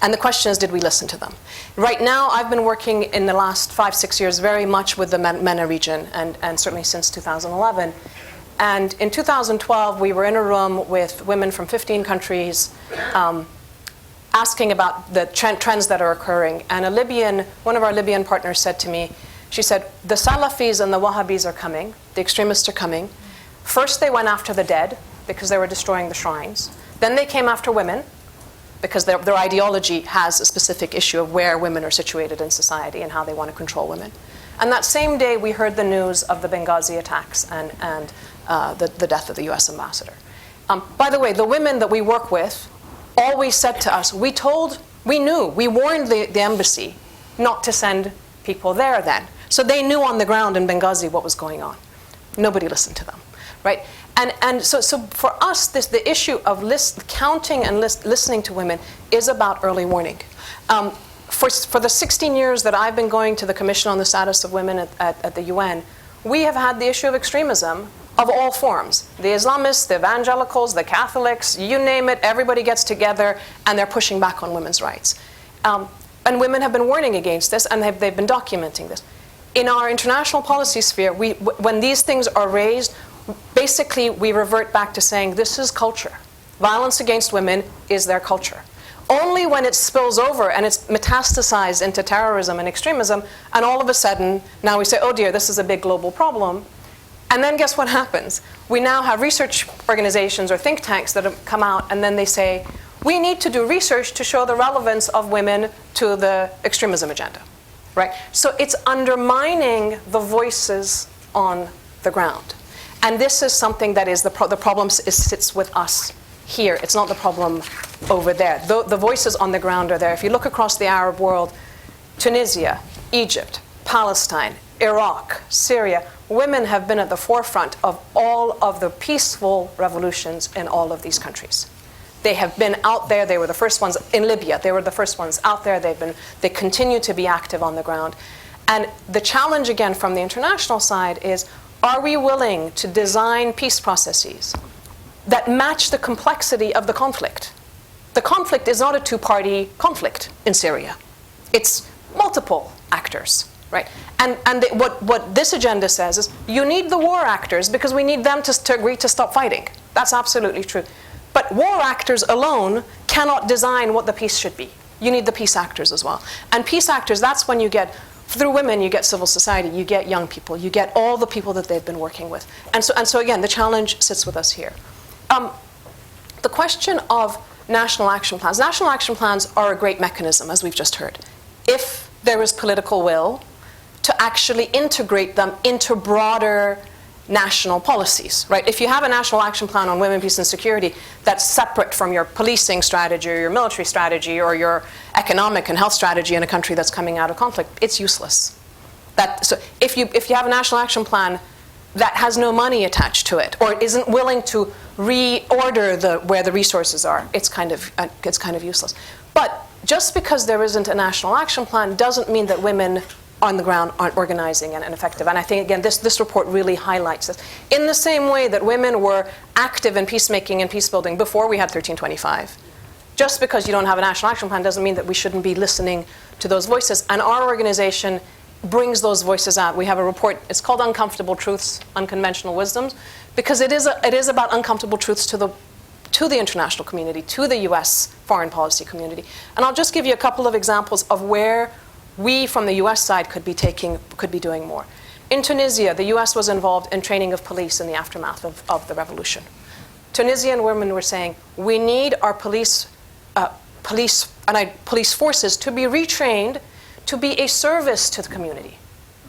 And the question is, did we listen to them? Right now, I've been working in the last 5-6 years very much with the Mena region, and certainly since 2011. And in 2012, we were in a room with women from 15 countries asking about the trends that are occurring. And one of our Libyan partners said to me, she said, the Salafis and the Wahhabis are coming, the extremists are coming. First, they went after the dead, because they were destroying the shrines. Then they came after women, because their ideology has a specific issue of where women are situated in society and how they want to control women. And that same day, we heard the news of the Benghazi attacks and the death of the US ambassador. By the way, the women that we work with always said to us, we warned the embassy not to send people there then. So they knew on the ground in Benghazi what was going on. Nobody listened to them, right? And so for us, the issue of counting and listening to women is about early warning. For the 16 years that I've been going to the Commission on the Status of Women at the UN, we have had the issue of extremism of all forms. The Islamists, the evangelicals, the Catholics, you name it, everybody gets together and they're pushing back on women's rights. And women have been warning against this, and they've been documenting this. In our international policy sphere, when these things are raised, basically, we revert back to saying this is culture. Violence against women is their culture. Only when it spills over and it's metastasized into terrorism and extremism, and all of a sudden, now we say, oh dear, this is a big global problem. And then guess what happens? We now have research organizations or think tanks that have come out, and then they say, we need to do research to show the relevance of women to the extremism agenda, right? So it's undermining the voices on the ground. And this is something that is the problem sits with us here. It's not the problem over there. The voices on the ground are there. If you look across the Arab world, Tunisia, Egypt, Palestine, Iraq, Syria, women have been at the forefront of all of the peaceful revolutions in all of these countries. They have been out there. They were the first ones in Libya. They were the first ones out there. They continue to be active on the ground. And the challenge, again, from the international side is, are we willing to design peace processes that match the complexity of the conflict? The conflict is not a two-party conflict in Syria. It's multiple actors, right? And what this agenda says is, you need the war actors because we need them to agree to stop fighting. That's absolutely true. But war actors alone cannot design what the peace should be. You need the peace actors as well. And peace actors, that's when you get, through women, you get civil society, you get young people, you get all the people that they've been working with. And so again, the challenge sits with us here. The question of national action plans. National action plans are a great mechanism, as we've just heard, if there is political will to actually integrate them into broader national policies, right? If you have a national action plan on women, peace, and security that's separate from your policing strategy or your military strategy or your economic and health strategy in a country that's coming out of conflict, it's useless. So if you have a national action plan that has no money attached to it or isn't willing to reorder where the resources are, it's kind of useless. But just because there isn't a national action plan doesn't mean that women on the ground aren't organizing and effective. And I think, again, this report really highlights this. In the same way that women were active in peacemaking and peacebuilding before we had 1325, just because you don't have a national action plan doesn't mean that we shouldn't be listening to those voices. And our organization brings those voices out. We have a report, it's called Uncomfortable Truths, Unconventional Wisdoms, because it is about uncomfortable truths to the international community, to the US foreign policy community. And I'll just give you a couple of examples of where we from the US side could be doing more. In Tunisia, the US was involved in training of police in the aftermath of the revolution. Tunisian women were saying, we need our police forces to be retrained to be a service to the community,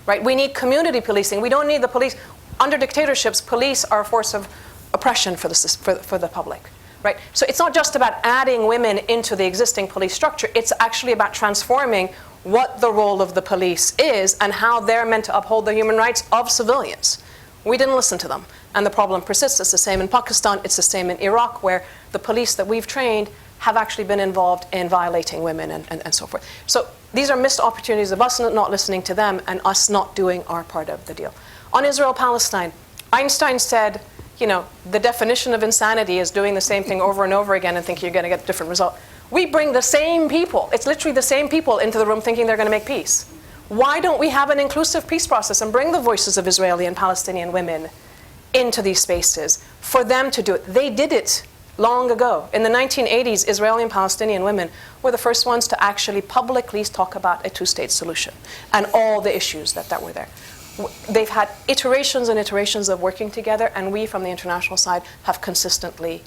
right? We need community policing. We don't need the police. Under dictatorships, police are a force of oppression for the public, right? So it's not just about adding women into the existing police structure. It's actually about transforming what the role of the police is and how they're meant to uphold the human rights of civilians. We didn't listen to them, and the problem persists. It's the same in Pakistan. It's the same in Iraq, where the police that we've trained have actually been involved in violating women and so forth. So these are missed opportunities of us not listening to them and us not doing our part of the deal. On Israel-Palestine, Einstein said, the definition of insanity is doing the same thing over and over again and thinking you're going to get a different result. We bring the same people, it's literally the same people into the room thinking they're going to make peace. Why don't we have an inclusive peace process and bring the voices of Israeli and Palestinian women into these spaces for them to do it? They did it long ago. In the 1980s, Israeli and Palestinian women were the first ones to actually publicly talk about a two-state solution and all the issues that were there. They've had iterations and iterations of working together, and we from the international side have consistently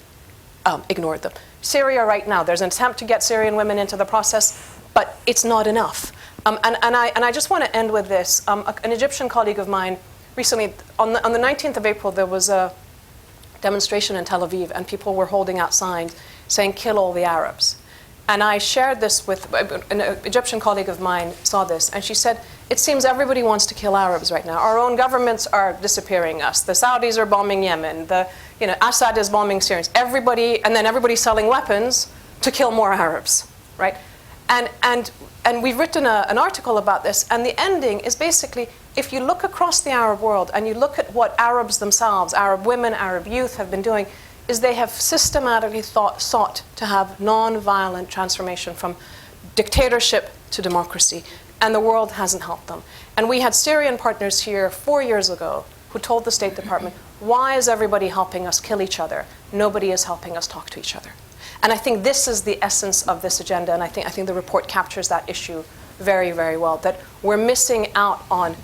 ignored them. Syria right now, there's an attempt to get Syrian women into the process, but it's not enough. And I just want to end with this. An Egyptian colleague of mine recently, on the 19th of April, there was a demonstration in Tel Aviv, and people were holding out signs saying, "Kill all the Arabs." And I shared this with an Egyptian colleague of mine, saw this, and she said, it seems everybody wants to kill Arabs right now. Our own governments are disappearing us. The Saudis are bombing Yemen. Assad is bombing Syrians. Everybody's selling weapons to kill more Arabs, right? And we've written an article about this, and the ending is basically, if you look across the Arab world and you look at what Arabs themselves, Arab women, Arab youth have been doing, is they have systematically sought to have non-violent transformation from dictatorship to democracy, and the world hasn't helped them. And we had Syrian partners here 4 years ago who told the State Department, why is everybody helping us kill each other? Nobody is helping us talk to each other. And I think this is the essence of this agenda, and I think the report captures that issue very, very well, that we're missing out on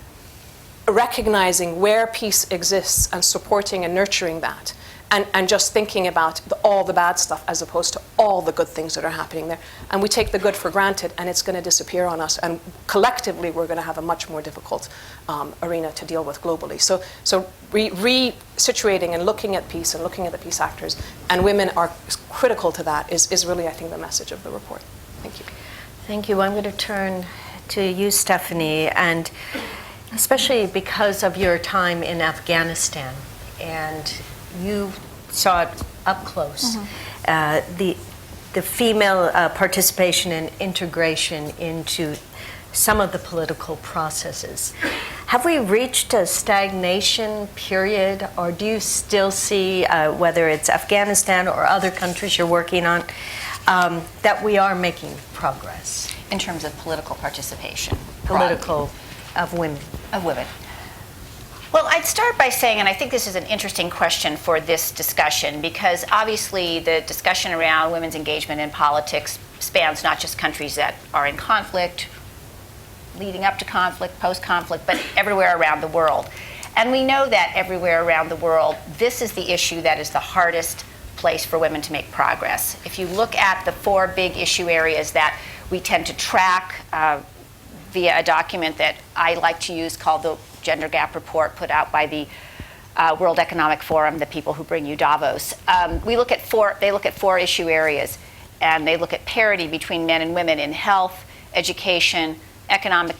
recognizing where peace exists and supporting and nurturing that. And just thinking about all the bad stuff as opposed to all the good things that are happening there. And we take the good for granted, and it's going to disappear on us. And collectively, we're going to have a much more difficult arena to deal with globally. So re-situating and looking at peace and looking at the peace actors, and women are critical to that, is really, I think, the message of the report. Thank you. Thank you. I'm going to turn to you, Stephanie, and especially because of your time in Afghanistan, and you saw it up close, the female participation and integration into some of the political processes. Have we reached a stagnation period, or do you still see, whether it's Afghanistan or other countries you're working on, that we are making progress? In terms of political participation? Political, of women. Of women. Well, I'd start by saying, and I think this is an interesting question for this discussion, because obviously the discussion around women's engagement in politics spans not just countries that are in conflict, leading up to conflict, post-conflict, but everywhere around the world. And we know that everywhere around the world, this is the issue that is the hardest place for women to make progress. If you look at the 4 big issue areas that we tend to track via a document that I like to use called the Gender Gap Report, put out by the World Economic Forum, the people who bring you Davos. They look at 4 issue areas, and they look at parity between men and women in health, education, economic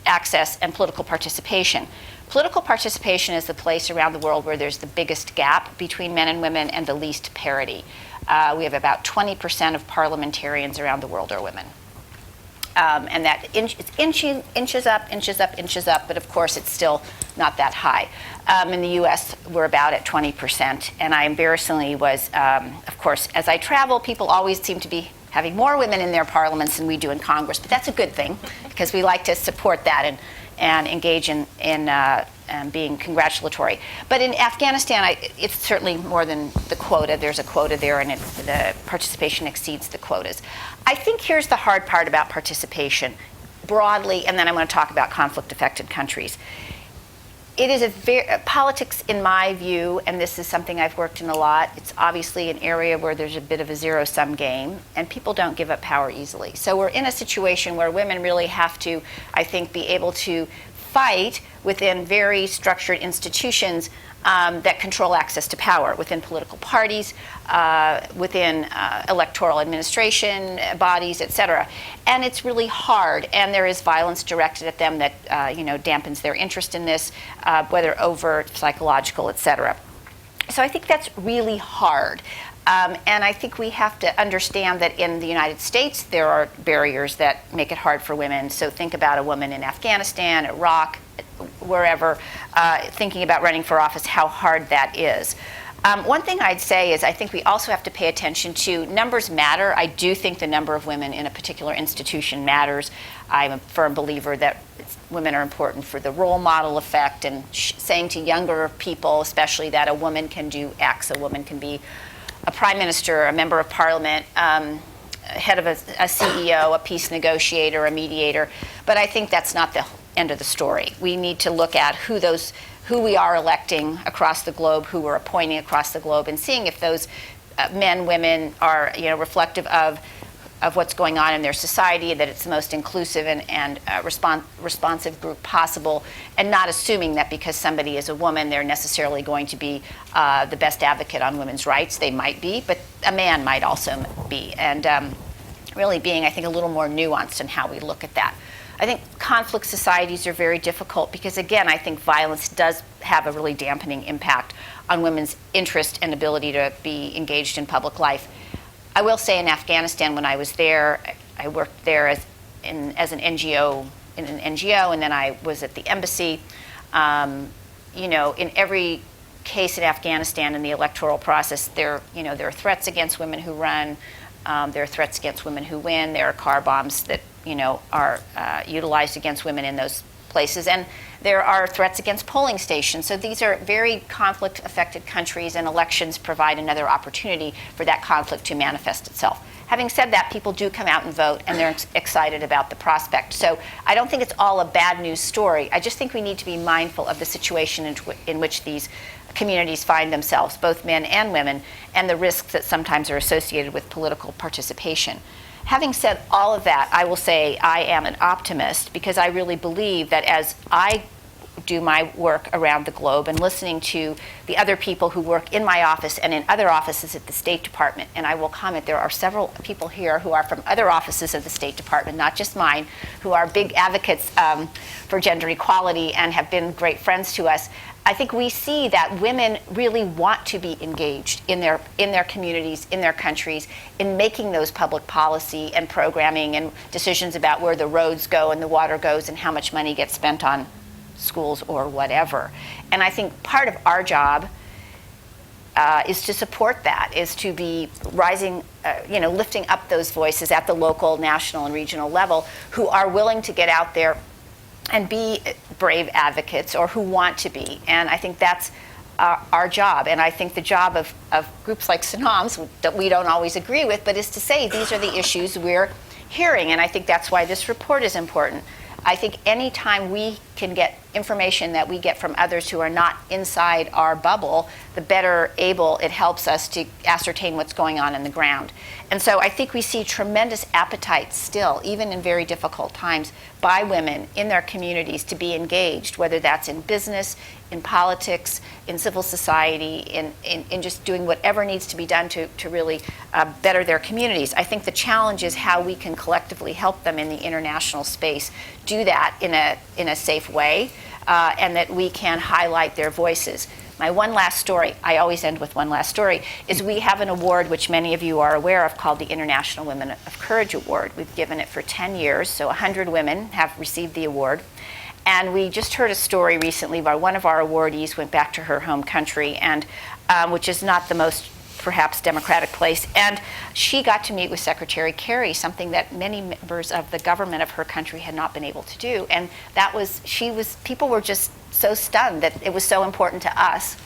access, and political participation. Political participation is the place around the world where there's the biggest gap between men and women and the least parity. We have about 20% of parliamentarians around the world are women. And that it's inches up, but of course it's still not that high. In the US, we're about at 20%, and I embarrassingly was, of course, as I travel, people always seem to be having more women in their parliaments than we do in Congress, but that's a good thing, because we like to support that and engage in being congratulatory. But in Afghanistan, it's certainly more than the quota. There's a quota there, and the participation exceeds the quotas. I think here's the hard part about participation broadly, and then I'm going to talk about conflict-affected countries. It is politics, in my view, and this is something I've worked in a lot, it's obviously an area where there's a bit of a zero-sum game, and people don't give up power easily. So we're in a situation where women really have to, I think, be able to fight within very structured institutions that control access to power, within political parties, within electoral administration bodies, et cetera. And it's really hard, and there is violence directed at them that dampens their interest in this, whether overt, psychological, et cetera. So I think that's really hard. And I think we have to understand that in the United States, there are barriers that make it hard for women. So think about a woman in Afghanistan, Iraq, wherever, thinking about running for office, how hard that is. One thing I'd say is I think we also have to pay attention to numbers matter. I do think the number of women in a particular institution matters. I'm a firm believer that women are important for the role model effect, and saying to younger people, especially, that a woman can do X, a woman can be a prime minister, a member of parliament, head of a CEO, a peace negotiator, a mediator. But I think that's not the end of the story. We need to look at who we are electing across the globe, who we're appointing across the globe, and seeing if those men, women are reflective of what's going on in their society, that it's the most inclusive and responsive group possible, and not assuming that because somebody is a woman, they're necessarily going to be the best advocate on women's rights. They might be, but a man might also be. And really being, I think, a little more nuanced in how we look at that. I think conflict societies are very difficult because, again, I think violence does have a really dampening impact on women's interest and ability to be engaged in public life. I will say in Afghanistan, when I was there, I worked there as an NGO, and then I was at the embassy. In every case in Afghanistan in the electoral process, there are threats against women who run. There are threats against women who win. There are car bombs that are utilized against women in those places, and there are threats against polling stations. So these are very conflict-affected countries, and elections provide another opportunity for that conflict to manifest itself. Having said that, people do come out and vote, and they're excited about the prospect. So I don't think it's all a bad news story. I just think we need to be mindful of the situation in which these communities find themselves, both men and women, and the risks that sometimes are associated with political participation. Having said all of that, I will say I am an optimist because I really believe that as I do my work around the globe and listening to the other people who work in my office and in other offices at the State Department, and I will comment, there are several people here who are from other offices of the State Department, not just mine, who are big advocates for gender equality and have been great friends to us. I think we see that women really want to be engaged in their communities, in their countries, in making those public policy and programming and decisions about where the roads go and the water goes and how much money gets spent on schools or whatever. And I think part of our job is to support that, is to be rising, lifting up those voices at the local, national, and regional level who are willing to get out there and be brave advocates, or who want to be. And I think that's our job. And I think the job of groups like Sanam's, that we don't always agree with, but is to say these are the issues we're hearing. And I think that's why this report is important. I think any time we can get information that we get from others who are not inside our bubble, the better able it helps us to ascertain what's going on in the ground. And so I think we see tremendous appetite still, even in very difficult times, by women in their communities to be engaged, whether that's in business, in politics, in civil society, in just doing whatever needs to be done to really better their communities. I think the challenge is how we can collectively help them in the international space do that in a safe way, and that we can highlight their voices. My one last story, I always end with one last story, is we have an award which many of you are aware of called the International Women of Courage Award. We've given it for 10 years, so 100 women have received the award. And we just heard a story recently where one of our awardees went back to her home country, and which is not the most perhaps democratic place, and she got to meet with Secretary Kerry, something that many members of the government of her country had not been able to do. And people were just so stunned that it was so important to us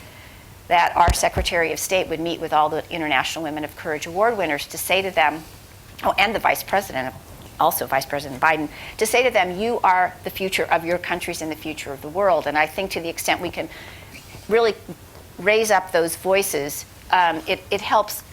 that our Secretary of State would meet with all the International Women of Courage Award winners to say to them, and the Vice President, also Vice President Biden, to say to them, you are the future of your countries and the future of the world. And I think to the extent we can really raise up those voices, it helps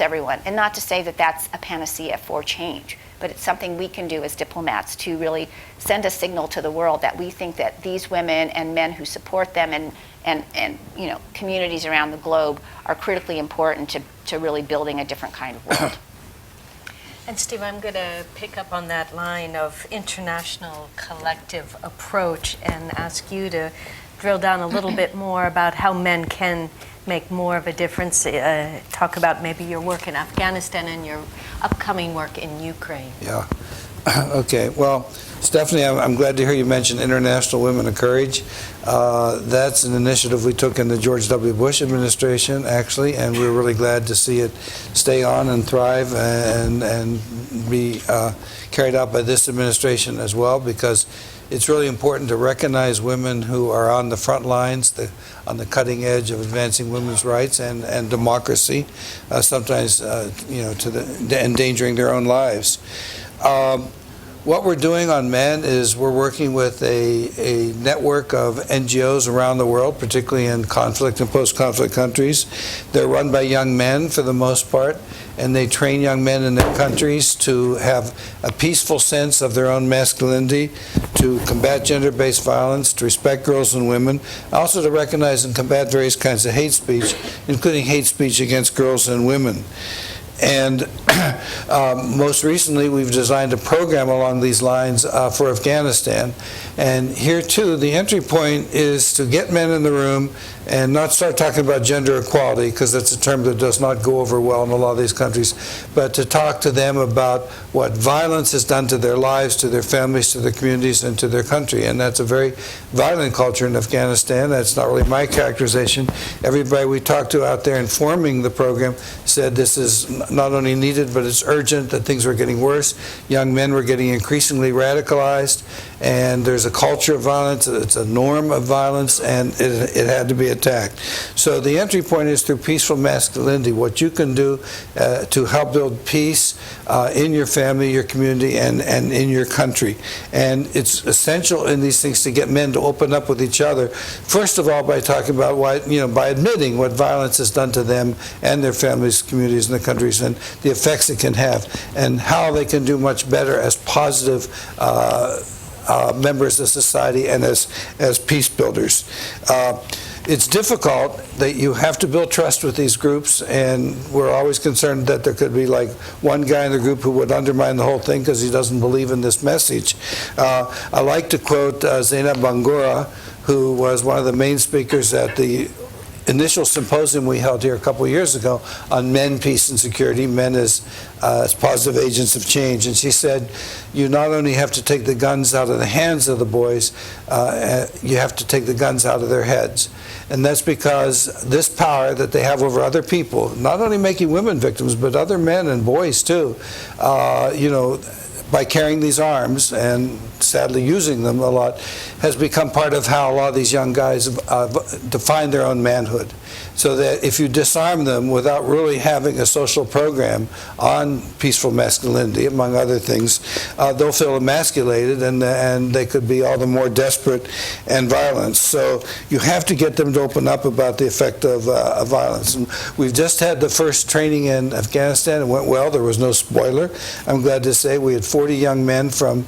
everyone. And not to say that that's a panacea for change, but it's something we can do as diplomats to really send a signal to the world that we think that these women and men who support them and communities around the globe are critically important to really building a different kind of world. And Steve, I'm going to pick up on that line of international collective approach and ask you to drill down a little bit more about how men can make more of a difference. Talk about maybe your work in Afghanistan and your upcoming work in Ukraine. Yeah. Okay. Well, Stephanie, I'm glad to hear you mention International Women of Courage. That's an initiative we took in the George W. Bush administration, actually, and we're really glad to see it stay on and thrive and be carried out by this administration as well, because it's really important to recognize women who are on the front lines, on the cutting edge of advancing women's rights and democracy, sometimes endangering their own lives. What we're doing on men is we're working with a network of NGOs around the world, particularly in conflict and post-conflict countries. They're run by young men for the most part, and they train young men in their countries to have a peaceful sense of their own masculinity, to combat gender-based violence, to respect girls and women, also to recognize and combat various kinds of hate speech, including hate speech against girls and women. And most recently, we've designed a program along these lines for Afghanistan. And here, too, the entry point is to get men in the room and not start talking about gender equality, because that's a term that does not go over well in a lot of these countries, but to talk to them about what violence has done to their lives, to their families, to their communities, and to their country. And that's a very violent culture in Afghanistan. That's not really my characterization. Everybody we talked to out there informing the program said this is not only needed, but it's urgent, that things were getting worse. Young men were getting increasingly radicalized, and there's a culture of violence, it's a norm of violence, and it had to be attacked. So the entry point is through peaceful masculinity, what you can do to help build peace in your family, your community, and in your country. And it's essential in these things to get men to open up with each other, first of all by talking about by admitting what violence has done to them and their families, communities, and the countries, and the effects it can have, and how they can do much better as positive members of society and as peace builders. It's difficult that you have to build trust with these groups, and we're always concerned that there could be like one guy in the group who would undermine the whole thing because he doesn't believe in this message. I like to quote Zainab Bangura, who was one of the main speakers at the initial symposium we held here a couple of years ago on men, peace, and security, men as positive agents of change. And she said, you not only have to take the guns out of the hands of the boys, you have to take the guns out of their heads. And that's because this power that they have over other people, not only making women victims, but other men and boys too, by carrying these arms and sadly using them a lot, has become part of how a lot of these young guys define their own manhood. So that if you disarm them without really having a social program on peaceful masculinity, among other things, they'll feel emasculated, and they could be all the more desperate and violent. So you have to get them to open up about the effect of violence. And we've just had the first training in Afghanistan. It went well. There was no spoiler. I'm glad to say we had 40 young men, from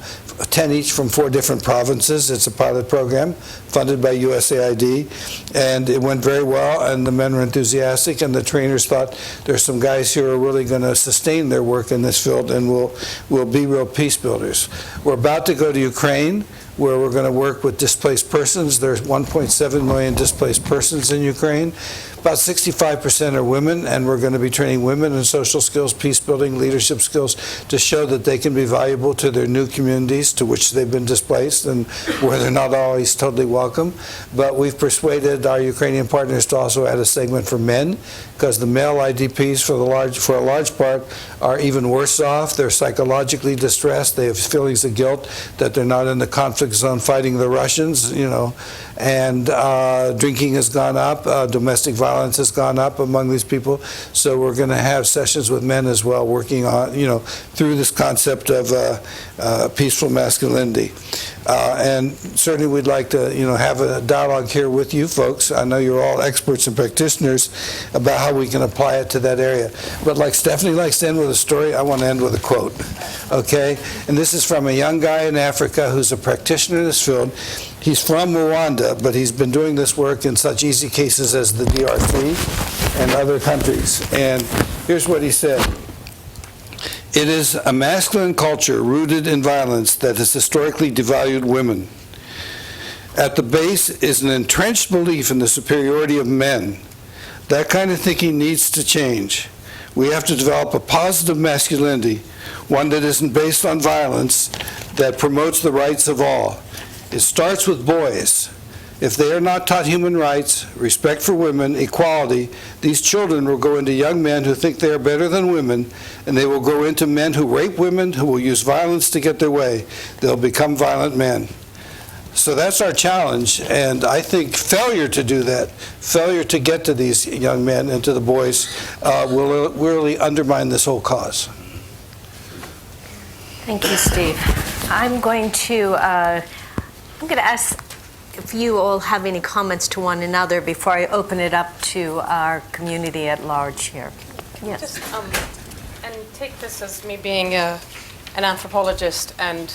10 each from 4 different provinces. It's a pilot program funded by USAID, and it went very well, and the men were enthusiastic, and the trainers thought there's some guys here who are really going to sustain their work in this field and will be real peace builders. We're about to go to Ukraine, where we're going to work with displaced persons. There's 1.7 million displaced persons in Ukraine. About 65% are women, and we're going to be training women in social skills, peace building, leadership skills, to show that they can be valuable to their new communities to which they've been displaced and where they're not always totally welcome. But we've persuaded our Ukrainian partners to also add a segment for men, because the male IDPs, for a large part, are even worse off. They're psychologically distressed. They have feelings of guilt that they're not in the conflict zone fighting the Russians, and drinking has gone up, domestic violence has gone up among these people. So we're going to have sessions with men as well, working on, through this concept of peaceful masculinity. And certainly we'd like to, have a dialogue here with you folks. I know you're all experts and practitioners about how we can apply it to that area. But like Stephanie likes to end with a story, I want to end with a quote, okay? And this is from a young guy in Africa who's a practitioner in this field. He's from Rwanda, but he's been doing this work in such easy cases as the DRC and other countries. And here's what he said. It is a masculine culture rooted in violence that has historically devalued women. At the base is an entrenched belief in the superiority of men. That kind of thinking needs to change. We have to develop a positive masculinity, one that isn't based on violence, that promotes the rights of all. It starts with boys. If they are not taught human rights, respect for women, equality, these children will grow into young men who think they are better than women, and they will grow into men who rape women, who will use violence to get their way. They'll become violent men. So that's our challenge, and I think failure to do that, failure to get to these young men and to the boys, will really undermine this whole cause. Thank you, Steve. I'm going to ask if you all have any comments to one another before I open it up to our community at large here. Yes. Just, and take this as me being an anthropologist and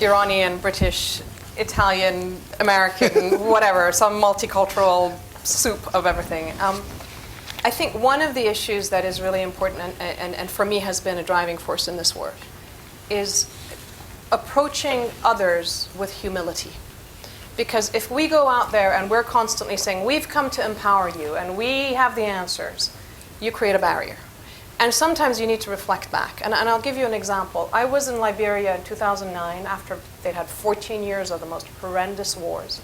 Iranian, British, Italian, American, whatever, some multicultural soup of everything. I think one of the issues that is really important and for me has been a driving force in this work is approaching others with humility. Because if we go out there and we're constantly saying, we've come to empower you and we have the answers, you create a barrier. And sometimes you need to reflect back. And I'll give you an example. I was in Liberia in 2009 after they'd had 14 years of the most horrendous wars.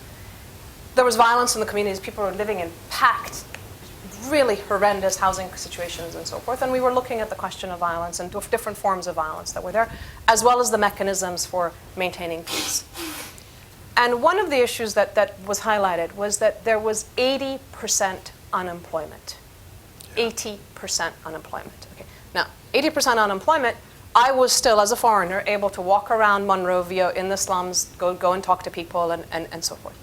There was violence in the communities. People were living in packed, really horrendous housing situations and so forth. And we were looking at the question of violence and different forms of violence that were there, as well as the mechanisms for maintaining peace. And one of the issues that was highlighted was that there was 80% unemployment. 80% unemployment. Okay. Now, 80% unemployment, I was still, as a foreigner, able to walk around Monrovia in the slums, go and talk to people and so forth.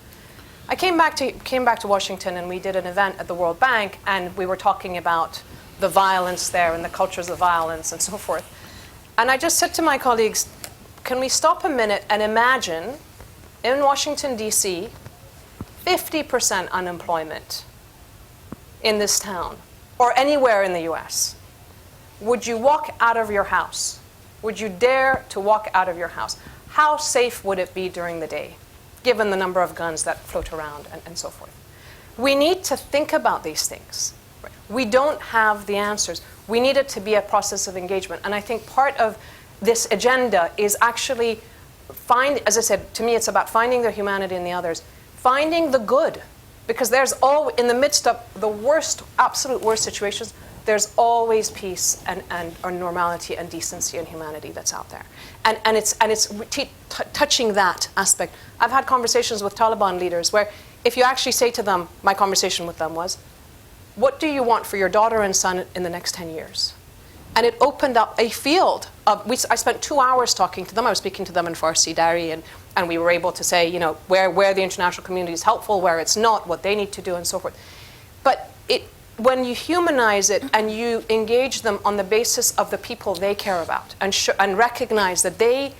I came back to Washington and we did an event at the World Bank and we were talking about the violence there and the cultures of violence and so forth. And I just said to my colleagues, can we stop a minute and imagine in Washington, D.C., 50% unemployment in this town or anywhere in the U.S. Would you walk out of your house? Would you dare to walk out of your house? How safe would it be during the day, given the number of guns that float around and so forth? We need to think about these things. We don't have the answers. We need it to be a process of engagement. And I think part of this agenda is actually as I said, to me it's about finding the humanity in the others, finding the good. Because there's in the midst of the worst, absolute worst situations, there's always peace and or normality and decency and humanity that's out there. And it's touching that aspect. I've had conversations with Taliban leaders where if you actually say to them, my conversation with them was, what do you want for your daughter and son in the next 10 years? And it opened up a field of, I spent 2 hours talking to them. I was speaking to them in Farsi, Dari, and we were able to say, you know, where the international community is helpful, where it's not, what they need to do, and so forth. But when you humanize it and you engage them on the basis of the people they care about and recognize that they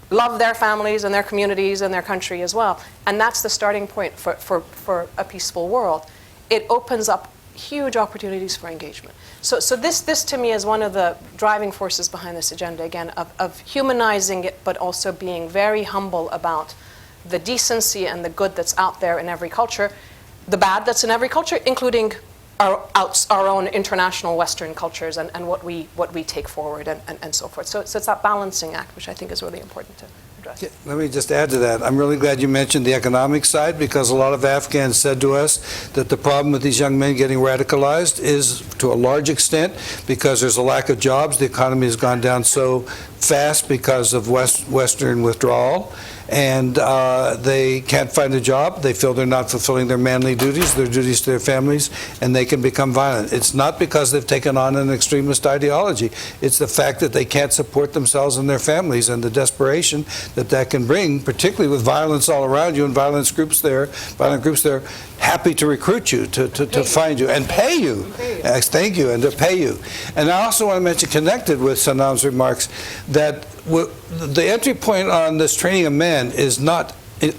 love their families and their communities and their country as well, and that's the starting point for a peaceful world, it opens up huge opportunities for engagement. So this to me is one of the driving forces behind this agenda, again, of humanizing it, but also being very humble about the decency and the good that's out there in every culture, the bad that's in every culture, including our own international Western cultures and what we take forward and so forth. So it's that balancing act, which I think is really important to address. Yeah, let me just add to that. I'm really glad you mentioned the economic side, because a lot of Afghans said to us that the problem with these young men getting radicalized is, to a large extent, because there's a lack of jobs. The economy has gone down so fast because of Western withdrawal, and they can't find a job. They feel they're not fulfilling their manly duties, their duties to their families, and they can become violent. It's not because they've taken on an extremist ideology. It's the fact that they can't support themselves and their families, and the desperation that can bring, particularly with violence all around you and violent groups there happy to recruit you, to find you and pay you. Yes, thank you, and to pay you. And I also want to mention, connected with Sanam's remarks, that the entry point on this training of men is not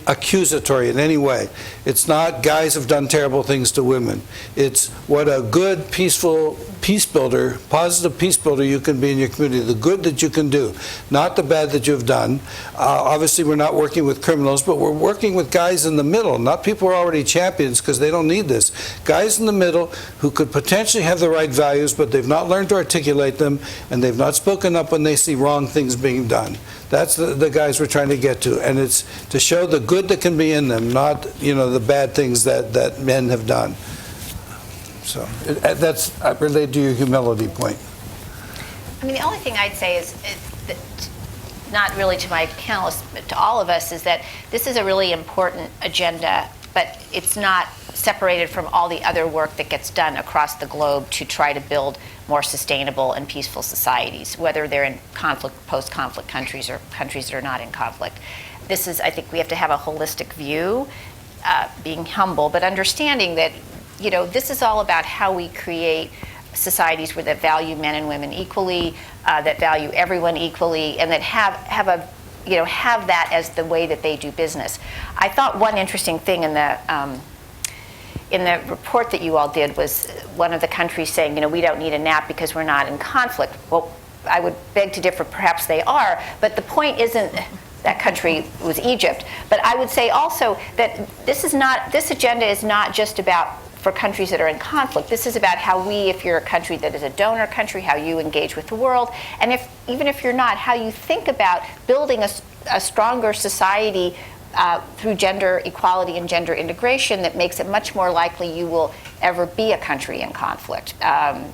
accusatory in any way. It's not guys have done terrible things to women. It's what a good, peaceful peace builder, positive peace builder you can be in your community, the good that you can do, not the bad that you've done. Obviously, we're not working with criminals, but we're working with guys in the middle, not people who are already champions, because they don't need this. Guys in the middle who could potentially have the right values, but they've not learned to articulate them, and they've not spoken up when they see wrong things being done. That's the guys we're trying to get to, and it's to show the good that can be in them, not, you know, the bad things that men have done. So that's related to your humility point. I mean, the only thing I'd say is that, not really to my panelists, but to all of us, is that this is a really important agenda, but it's not separated from all the other work that gets done across the globe to try to build more sustainable and peaceful societies, whether they're in conflict, post-conflict countries or countries that are not in conflict. This is, I think we have to have a holistic view, being humble, but understanding that, you know, this is all about how we create societies that value men and women equally, that value everyone equally, and that have that as the way that they do business. I thought one interesting thing in the report that you all did was one of the countries saying, you know, we don't need a nap because we're not in conflict. Well, I would beg to differ. Perhaps they are, but the point isn't that country was Egypt. But I would say also that this agenda is not just about for countries that are in conflict. This is about how if you're a country that is a donor country, how you engage with the world, and even if you're not, how you think about building a stronger society through gender equality and gender integration that makes it much more likely you will ever be a country in conflict.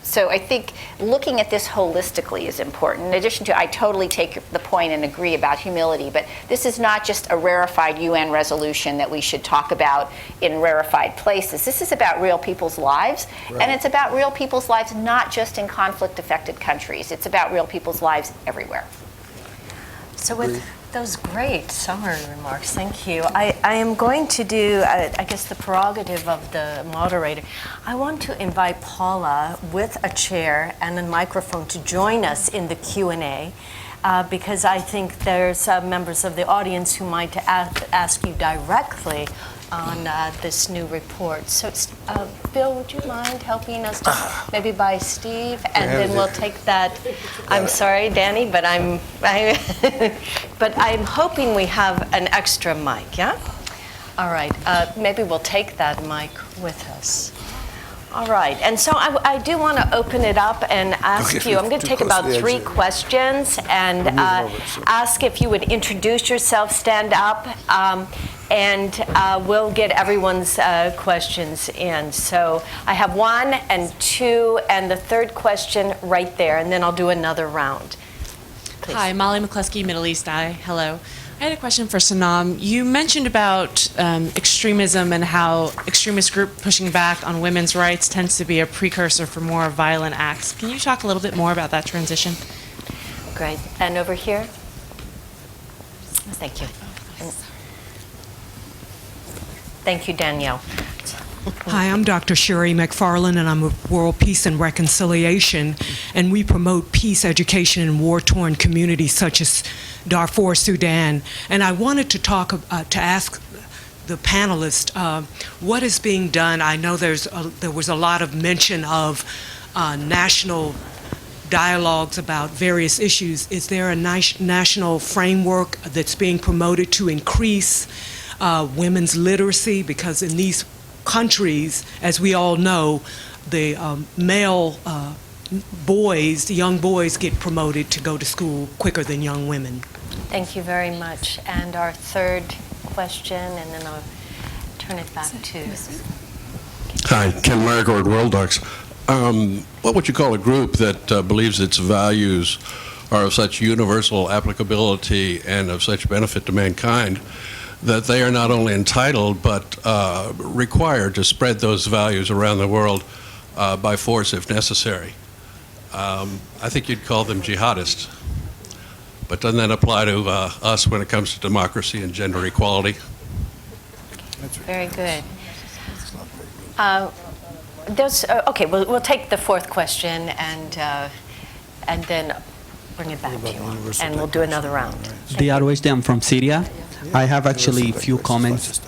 So I think looking at this holistically is important. In addition to, I totally take the point and agree about humility, but this is not just a rarefied UN resolution that we should talk about in rarefied places. This is about real people's lives, right. And it's about real people's lives not just in conflict-affected countries. It's about real people's lives everywhere. So with those great summary remarks, thank you. I am going to do, I guess, the prerogative of the moderator. I want to invite Paula with a chair and a microphone to join us in the Q&A, because I think there's members of the audience who might ask you directly on this new report. So, Bill, would you mind helping us maybe by Steve, and then we'll take that. I'm sorry, Danny, but but I'm hoping we have an extra mic. Yeah. All right. Maybe we'll take that mic with us. All right, and so I do want to open it up and ask Okay, you, I'm going to too take close to about the 3 exit. questions and Move it over, so- ask if you would introduce yourself, stand up, and we'll get everyone's questions in. So I have 1 and 2 and the 3rd question right there, and then I'll do another round. Please. Hi, Molly McCluskey, Middle East Eye. Hello. I had a question for Sanam. You mentioned about extremism and how extremist group pushing back on women's rights tends to be a precursor for more violent acts. Can you talk a little bit more about that transition? Great. And over here? Thank you. Thank you, Danielle. Hi, I'm Dr. Sherry McFarland, and I'm with World Peace and Reconciliation, and we promote peace education in war-torn communities such as Darfur, Sudan. And I wanted to talk to ask the panelists what is being done. I know there was a lot of mention of national dialogues about various issues. Is there a national framework that's being promoted to increase women's literacy? Because in these countries, as we all know, the male boys, the young boys, get promoted to go to school quicker than young women. Thank you very much. And our 3rd question, and then I'll turn it back to... Hi, Ken Margord, World Docs. What would you call a group that believes its values are of such universal applicability and of such benefit to mankind that they are not only entitled but required to spread those values around the world by force if necessary? I think you'd call them jihadists. But doesn't that apply to us when it comes to democracy and gender equality? Very good. Okay, we'll take the 4th question and then bring it back to you, and we'll do another round. Diyar Wajdi, I'm from Syria. I have actually a few comments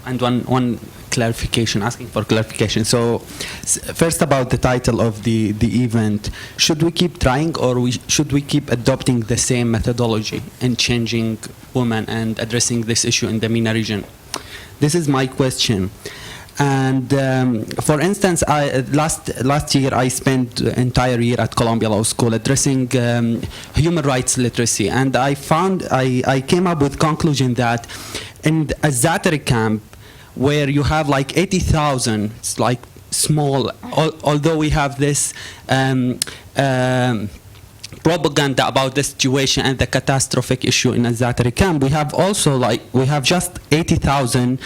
and one clarification, asking for clarification. So first about the title of the event, should we keep trying or should we keep adopting the same methodology in changing women and addressing this issue in the MENA region? This is my question. And for instance, last year I spent entire year at Columbia Law School addressing human rights literacy, and I came up with conclusion that in a Zaatari camp where you have like 80,000, it's like small, although we have this propaganda about the situation and the catastrophic issue in Al-Zaatari camp, we have just 80,000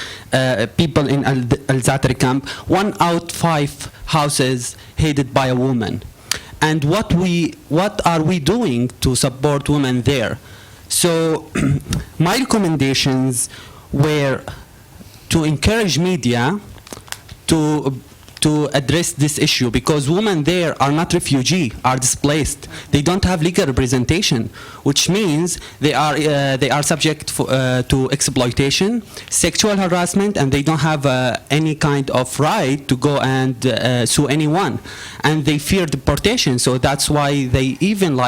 people in Al-Zaatari camp, 1 out 5 houses headed by a woman. And what are we doing to support women there? So my recommendations were to encourage media to address this issue, because women there are not refugees, are displaced. They don't have legal representation, which means they are subject to exploitation, sexual harassment, and they don't have any kind of right to go and sue anyone. And they fear deportation, so that's why they even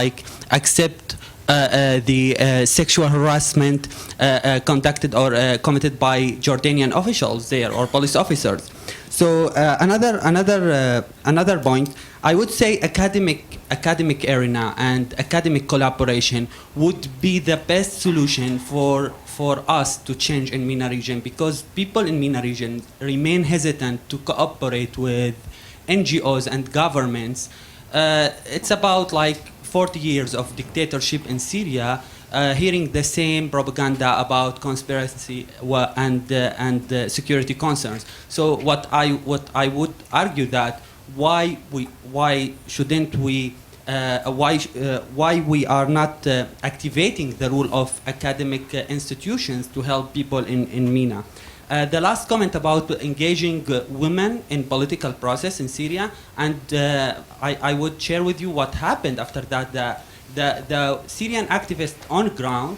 accept the sexual harassment conducted or committed by Jordanian officials there or police officers. So another point, I would say academic arena and academic collaboration would be the best solution for us to change in MENA region, because people in MENA region remain hesitant to cooperate with NGOs and governments. It's about 40 years of dictatorship in Syria, hearing the same propaganda about conspiracy and security concerns. So what I would argue that why we are not activating the role of academic institutions to help people in MENA. The last comment about engaging women in political process in Syria, and I would share with you what happened after that. The Syrian activists on ground,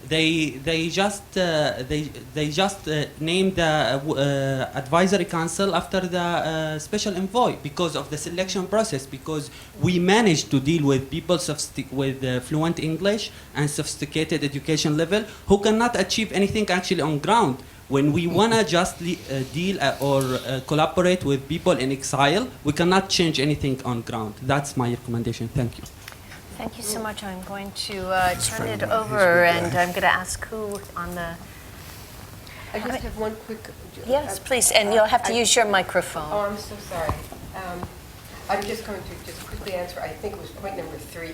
they just named the advisory council after the special envoy because of the selection process, because we managed to deal with people with fluent English and sophisticated education level who cannot achieve anything actually on ground. When we want to just deal or collaborate with people in exile, we cannot change anything on ground. That's my recommendation. Thank you. Thank you so much. I'm going to turn it over, and I'm going to ask who on the... I just have one quick... Yes, please, and you'll have to use your microphone. Oh, I'm so sorry. I'm just going to just quickly answer, I think it was point number 3,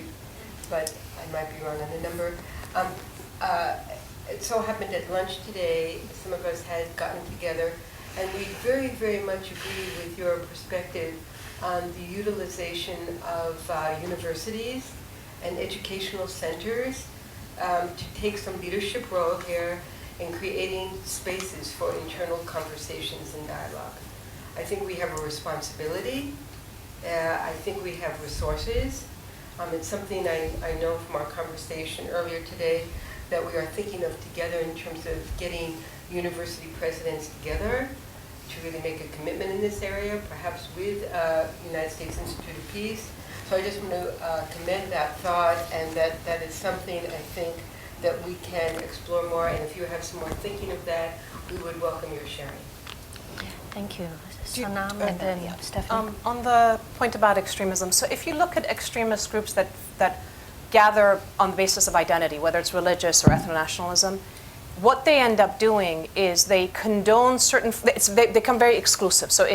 but I might be wrong on the number. It so happened at lunch today, some of us had gotten together, and we very, very much agree with your perspective on the utilization of universities and educational centers to take some leadership role here in creating spaces for internal conversations and dialogue. I think we have a responsibility. I think we have resources. It's something I know from our conversation earlier today that we are thinking of together in terms of getting university presidents together to really make a commitment in this area, perhaps with United States Institute of Peace. So I just want to commend that thought, and that is something I think that we can explore more, and if you have some more thinking of that, we would welcome your sharing. Thank you. Sanam and then Stephanie. On the point about extremism, so if you look at extremist groups that gather on the basis of identity, whether it's religious or ethno-nationalism, what they end up doing is they condone certain, they become very exclusive. So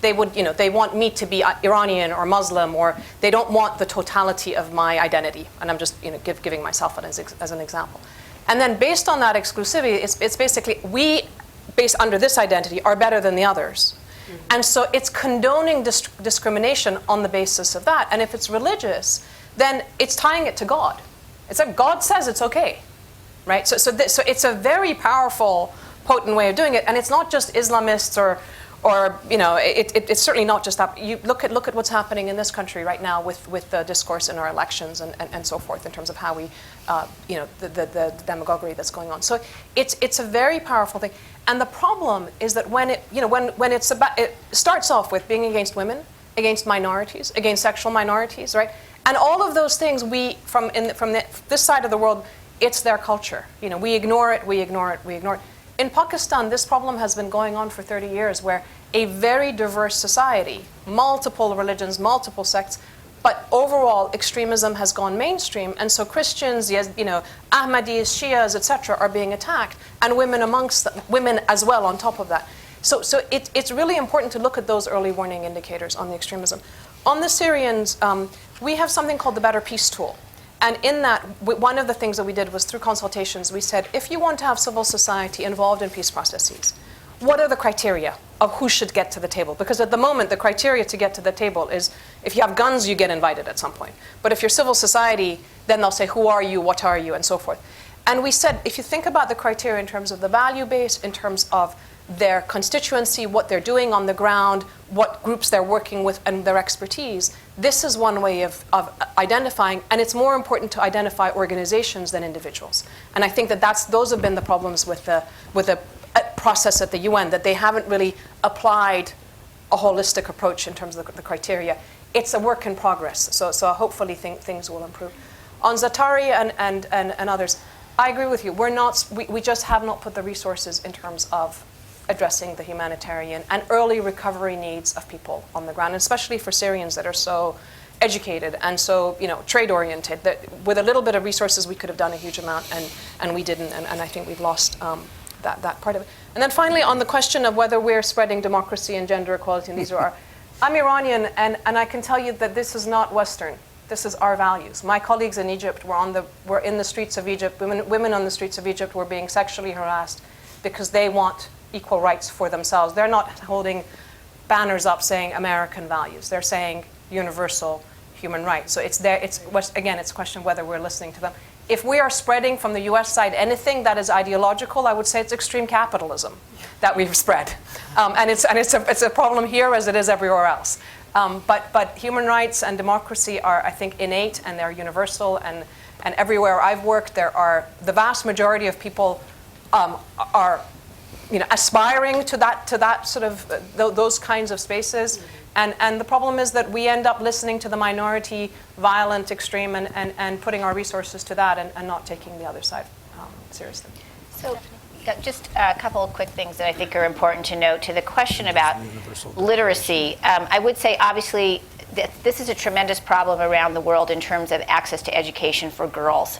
they want me to be Iranian or Muslim, or they don't want the totality of my identity. And I'm just giving myself as an example. And then based on that exclusivity, it's basically we, based under this identity, are better than the others. And so it's condoning discrimination on the basis of that. And if it's religious, then it's tying it to God. It's like God says it's okay, right? So it's a very powerful, potent way of doing it. And it's not just Islamists or it's certainly not just that. You look at what's happening in this country right now with the discourse in our elections and so forth in terms of how we, the demagoguery that's going on. So it's a very powerful thing. And the problem is that when it starts off with being against women, against minorities, against sexual minorities, right? And all of those things from this side of the world, it's their culture. We ignore it, we ignore it, we ignore it. In Pakistan, this problem has been going on for 30 years, where a very diverse society, multiple religions, multiple sects, but overall extremism has gone mainstream, and so Christians, Ahmadis, Shias, etc., are being attacked, and women amongst them, women as well on top of that. So it's really important to look at those early warning indicators on the extremism. On the Syrians, we have something called the Better Peace Tool. And in that, one of the things that we did was through consultations, we said, if you want to have civil society involved in peace processes, what are the criteria of who should get to the table? Because at the moment, the criteria to get to the table is if you have guns, you get invited at some point. But if you're civil society, then they'll say, who are you, what are you, and so forth. And we said, if you think about the criteria in terms of the value base, in terms of their constituency, what they're doing on the ground, what groups they're working with, and their expertise, this is one way of identifying, and it's more important to identify organizations than individuals. And I think those have been the problems with the process at the UN, that they haven't really applied a holistic approach in terms of the criteria. It's a work in progress, so hopefully things will improve. On Zatari and others, I agree with you. We just have not put the resources in terms of addressing the humanitarian and early recovery needs of people on the ground, especially for Syrians that are so educated and so trade-oriented, that with a little bit of resources we could have done a huge amount, and we didn't, and I think we've lost that part of it. And then finally, on the question of whether we're spreading democracy and gender equality, and these are I'm Iranian, and I can tell you that this is not Western. This is our values. My colleagues in Egypt were in the streets of Egypt. Women on the streets of Egypt were being sexually harassed because they want equal rights for themselves. They're not holding banners up saying American values. They're saying universal human rights. So it's there. It's a question of whether we're listening to them. If we are spreading from the U.S. side anything that is ideological, I would say it's extreme capitalism that we've spread, and it's a problem here as it is everywhere else. But human rights and democracy are, I think, innate, and they're universal. And everywhere I've worked, the vast majority of people are aspiring to that sort of those kinds of spaces. And the problem is that we end up listening to the minority, violent, extreme, and putting our resources to that, and not taking the other side seriously. So Just a couple of quick things that I think are important to note to the question about literacy. I would say, obviously, this is a tremendous problem around the world in terms of access to education for girls.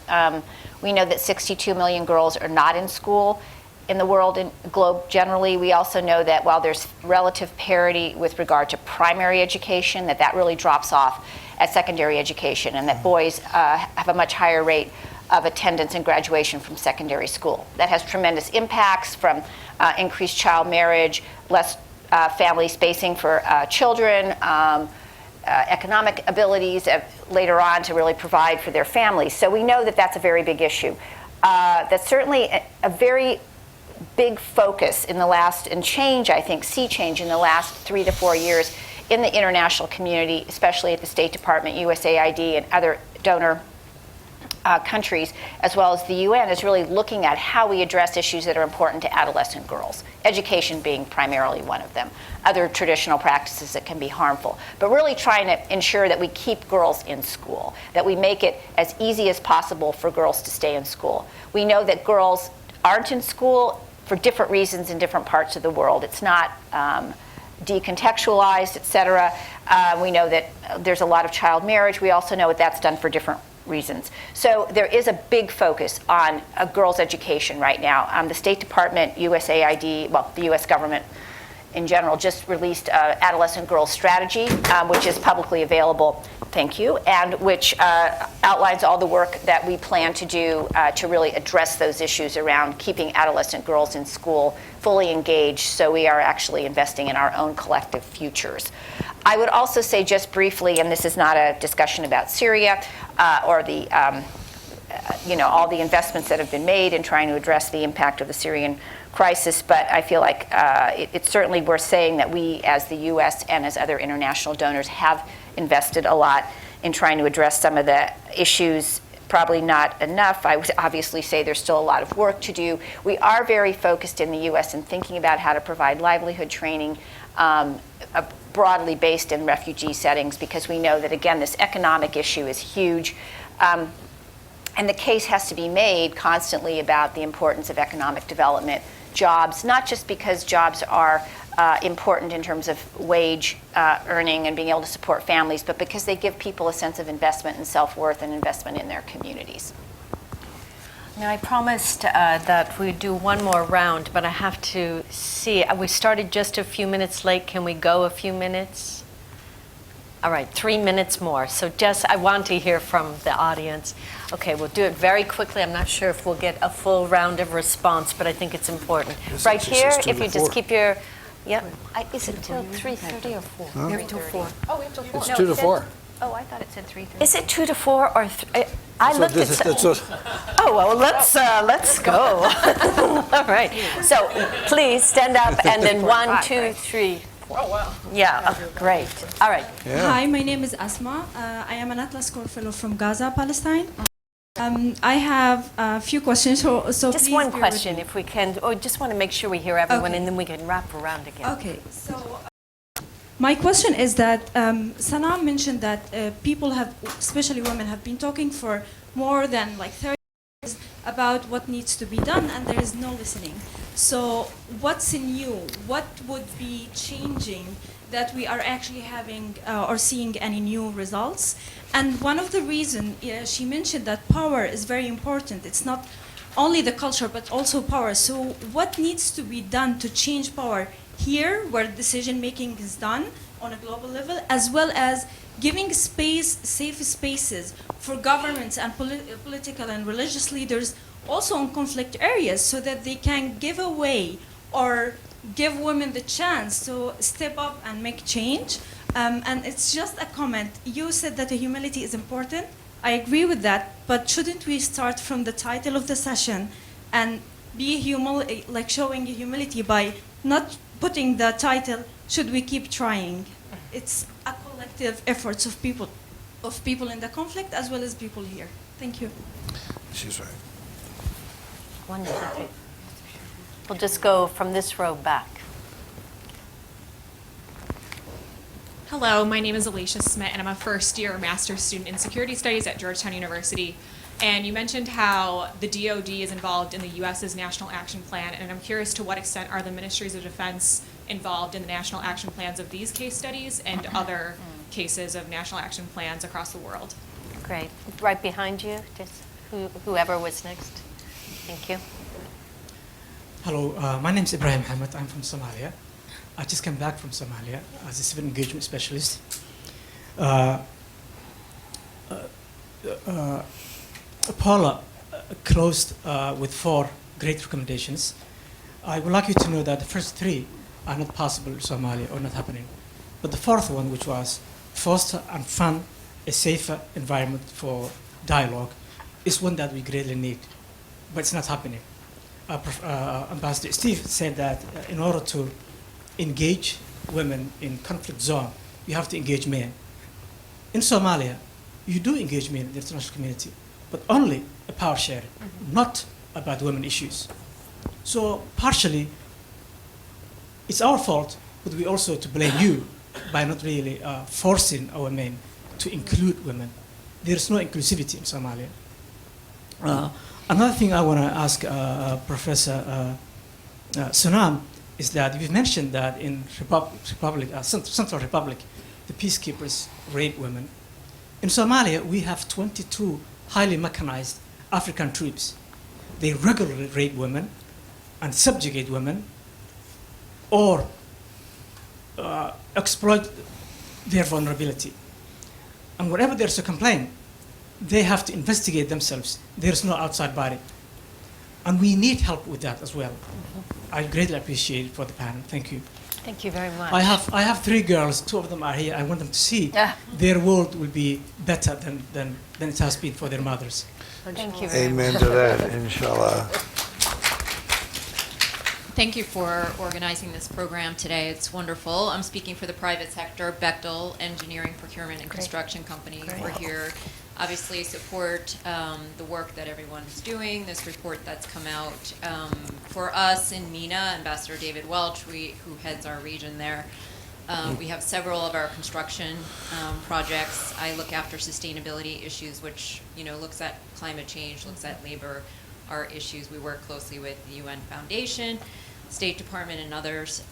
We know that 62 million girls are not in school in the world and globe generally. We also know that while there's relative parity with regard to primary education, that really drops off at secondary education, and that boys have a much higher rate of attendance and graduation from secondary school. That has tremendous impacts from increased child marriage, less family spacing for children, economic abilities later on to really provide for their families. So we know that that's a very big issue. That's certainly a very big focus in the last, and change, I think, sea change in the last 3 to 4 years in the international community, especially at the State Department, USAID, and other donor countries, as well as the UN, is really looking at how we address issues that are important to adolescent girls, education being primarily one of them, other traditional practices that can be harmful, but really trying to ensure that we keep girls in school, that we make it as easy as possible for girls to stay in school. We know that girls aren't in school for different reasons in different parts of the world. It's not decontextualized, et cetera. We know that there's a lot of child marriage. We also know that that's done for different reasons. So there is a big focus on girls' education right now. The State Department, USAID, well, the US government in general, just released Adolescent Girls Strategy, which is publicly available, thank you, and which outlines all the work that we plan to do to really address those issues around keeping adolescent girls in school fully engaged, so we are actually investing in our own collective futures. I would also say just briefly, and this is not a discussion about Syria or the, all the investments that have been made in trying to address the impact of the Syrian crisis, but I feel like it's certainly worth saying that we, as the U.S. and as other international donors, have invested a lot in trying to address some of the issues. Probably not enough. I would obviously say there's still a lot of work to do. We are very focused in the U.S. in thinking about how to provide livelihood training broadly based in refugee settings, because we know that, again, this economic issue is huge. And the case has to be made constantly about the importance of economic development, jobs, not just because jobs are important in terms of wage earning and being able to support families, but because they give people a sense of investment and self-worth and investment in their communities. Now, I promised that we'd do one more round, but I have to see. We started just a few minutes late. Can we go a few minutes? All right, 3 minutes more. So just, I want to hear from the audience. Okay, we'll do it very quickly. I'm not sure if we'll get a full round of response, but I think it's important. Right here, if you just keep your, yep. Is it till 3:30 or 4? Huh? We have till 4. Oh, we have till 4. It's 2 to 4. Oh, I thought it said 3:30. Is it 2 to 4 or I looked at. That's what, Oh, well, let's go. All right. So please stand up, and then 1, 2, 3. Oh, wow. Yeah, great. All right. yeah. Hi, my name is Asma. I am an Atlas Corps Fellow from Gaza, Palestine. I have a few questions, so Just please one bear with question, me. if we can. Oh, just want to make sure we hear everyone, Okay. and then we can wrap around again. Okay, so my question is that Sanam mentioned that people have, especially women, have been talking for more than like 30 years about what needs to be done, and there is no listening. So what's new? What would be changing that we are actually having or seeing any new results? And one of the reasons, she mentioned that power is very important. It's not only the culture, but also power. So what needs to be done to change power here, where decision making is done on a global level, as well as giving space, safe spaces for governments and political and religious leaders also in conflict areas, so that they can give away or give women the chance to step up and make change. And it's just a comment. You said that humility is important. I agree with that, but shouldn't we start from the title of the session and be like showing humility by not putting the title, should we keep trying? It's a collective efforts of people in the conflict as well as people here. Thank you. She's right. 1, 2, 3. We'll just go from this row back. Hello, my name is Alicia Smith, and I'm a first-year master's student in security studies at Georgetown University. And you mentioned how the DoD is involved in the U.S.'s National Action Plan, and I'm curious to what extent are the Ministries of Defense involved in the national action plans of these case studies and other cases of national action plans across the world? Great. Right behind you, just whoever was next. Thank you. Hello, my name is Ibrahim Hamad. I'm from Somalia. I just came back from Somalia as a civil engagement specialist. Paula closed with 4 great recommendations. I would like you to know that the first 3 are not possible in Somalia or not happening. But the 4th one, which was foster and fund a safer environment for dialogue, is one that we greatly need, but it's not happening. Ambassador Steve said that in order to engage women in conflict zone, you have to engage men. In Somalia, you do engage men in the international community, but only a power sharing, not about women issues. So partially, it's our fault, but we also to blame you by not really forcing our men to include women. There's no inclusivity in Somalia. Another thing I want to ask Professor Sunam is that you've mentioned that in Central Republic, the peacekeepers rape women. In Somalia, we have 22 highly mechanized African troops. They regularly rape women and subjugate women or exploit their vulnerability. And whenever there's a complaint, they have to investigate themselves. There's no outside body. And we need help with that as well. I greatly appreciate it for the panel. Thank you. Thank you very much. I have 3 girls. 2 of them are here. I want them to see their world will be better than it has been for their mothers. Thank you very Amen much. to that, inshallah. Thank you for organizing this program today. It's wonderful. I'm speaking for the private sector, Bechtel Engineering, Procurement, and Construction Company. We're here, obviously, support the work that everyone is doing, this report that's come out. For us in Mena, Ambassador David Welch, who heads our region there, we have several of our construction projects. I look after sustainability issues, which looks at climate change, looks at labor, our issues. We work closely with the UN Foundation, State Department, and others.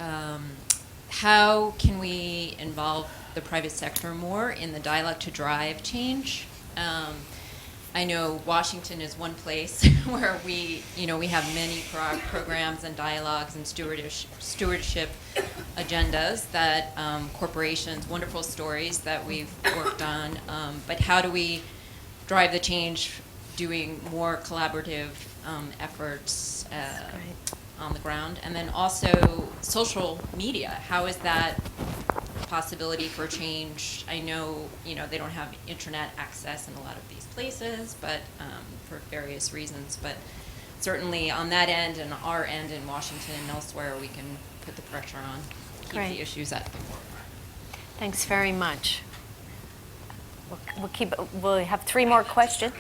How can we involve the private sector more in the dialogue to drive change? I know Washington is one place where we have many programs and dialogues and stewardship agendas that corporations, wonderful stories that we've worked on. But how do we drive the change, doing more collaborative efforts on the ground? And then also social media. How is that a possibility for change? I know they don't have internet access in a lot of these places, but for various reasons. But certainly on that end and our end in Washington and elsewhere, we can put the pressure on, keep the issues at the forefront. Thanks very much. We'll have 3 more questions.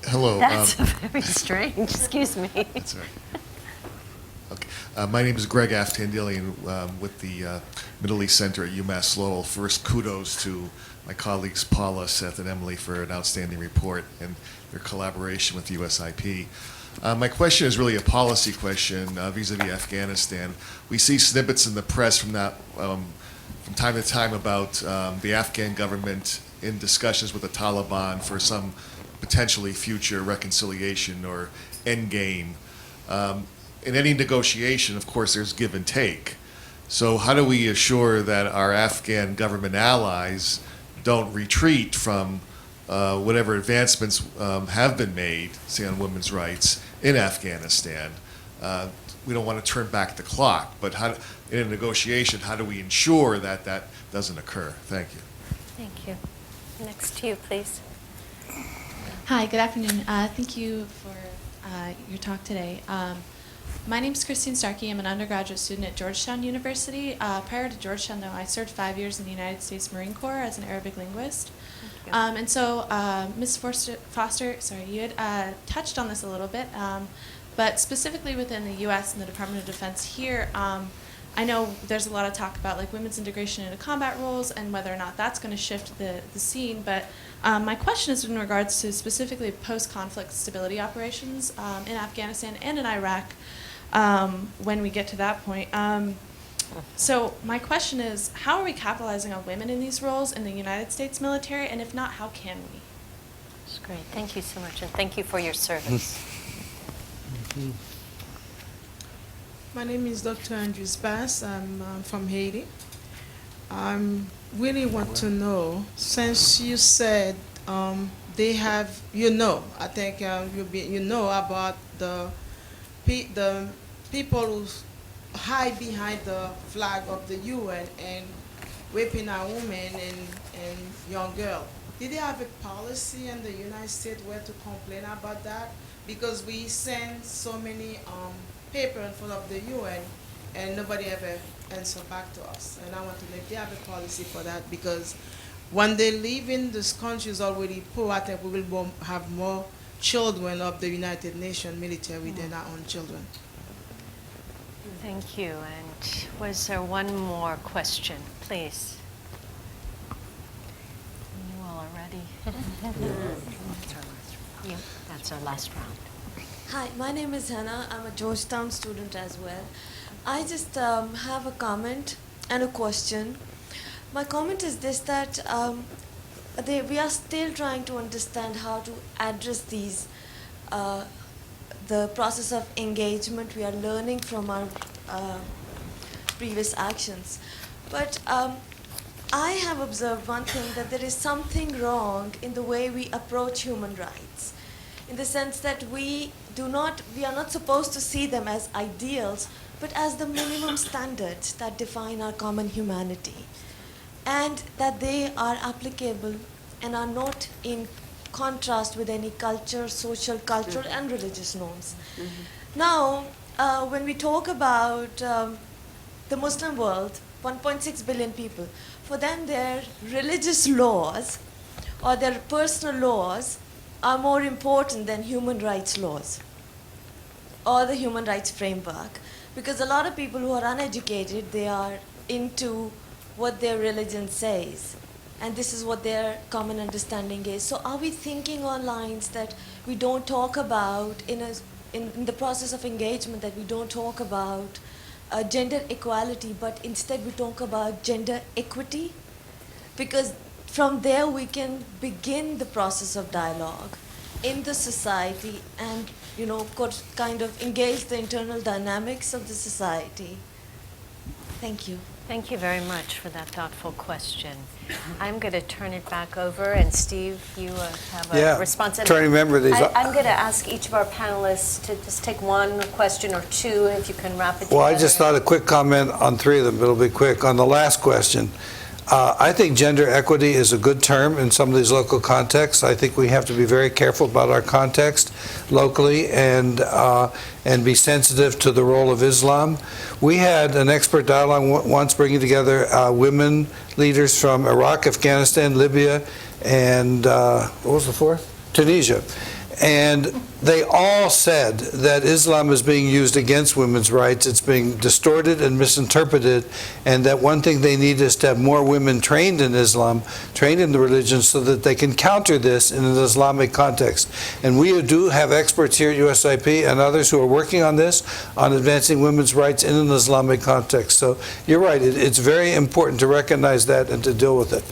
Hello. That's very strange. Excuse me. That's all right. Okay. My name is Greg Aftandilian with the Middle East Center at UMass Lowell. First, kudos to my colleagues Paula, Seth, and Emily for an outstanding report and their collaboration with USIP. My question is really a policy question vis-a-vis Afghanistan. We see snippets in the press from that from time to time about the Afghan government in discussions with the Taliban for some potentially future reconciliation or end game. In any negotiation, of course, there's give and take. So how do we assure that our Afghan government allies don't retreat from whatever advancements have been made, say, on women's rights in Afghanistan? We don't want to turn back the clock, but in a negotiation, how do we ensure that that doesn't occur? Thank you. Thank you. Next to you, please. Hi, good afternoon. Thank you for your talk today. My name is Christine Starkey. I'm an undergraduate student at Georgetown University. Prior to Georgetown, though, I served 5 years in the United States Marine Corps as an Arabic linguist. And so, Ms. Foster, you had touched on this a little bit, but specifically within the U.S. and the Department of Defense here, I know there's a lot of talk about like women's integration into combat roles and whether or not that's going to shift the scene, but my question is in regards to specifically post-conflict stability operations in Afghanistan and in Iraq when we get to that point. So my question is, how are we capitalizing on women in these roles in the United States military, and if not, how can we? That's great. Thank you so much, and thank you for your service. My name is Dr. Andrews Bass. I'm from Haiti. I really want to know, since you said they have, I think you know about the people who hide behind the flag of the UN and raping our women and young girls. Did they have a policy in the United States where to complain about that? Because we send so many paper in front of the UN and nobody ever answer back to us. And I want to know if they have a policy for that, because when they live in this country is already poor, I think we will have more children of the United Nations military than our own children. Thank you. And was there one more question, please? You all are ready. That's our last round. Hi, my name is Hannah. I'm a Georgetown student as well. I just have a comment and a question. My comment is this, that we are still trying to understand how to address these, the process of engagement we are learning from our previous actions. But I have observed one thing, that there is something wrong in the way we approach human rights, in the sense that we are not supposed to see them as ideals, but as the minimum standards that define our common humanity, and that they are applicable and are not in contrast with any culture, social, cultural, and religious norms. Now, when we talk about the Muslim world, 1.6 billion people, for them their religious laws or their personal laws are more important than human rights laws or the human rights framework. Because a lot of people who are uneducated, they are into what their religion says, and this is what their common understanding is. So are we thinking on lines that we don't talk about in the process of engagement, that we don't talk about gender equality, but instead we talk about gender equity? Because from there we can begin the process of dialogue in the society and, kind of engage the internal dynamics of the society. Thank you. Thank you very much for that thoughtful question. I'm going to turn it back over, and Steve, you have a response. Try to remember these. I'm going to ask each of our panelists to just take one question or two, if you can wrap it together. Well, I just thought a quick comment on three of them, but it'll be quick. On the last question, I think gender equity is a good term in some of these local contexts. I think we have to be very careful about our context locally and be sensitive to the role of Islam. We had an expert dialogue once bringing together women leaders from Iraq, Afghanistan, Libya, and what was the fourth? Tunisia. And they all said that Islam is being used against women's rights. It's being distorted and misinterpreted, and that one thing they need is to have more women trained in Islam, trained in the religion, so that they can counter this in an Islamic context. And we do have experts here at USIP and others who are working on this, on advancing women's rights in an Islamic context. So you're right, it's very important to recognize that and to deal with it.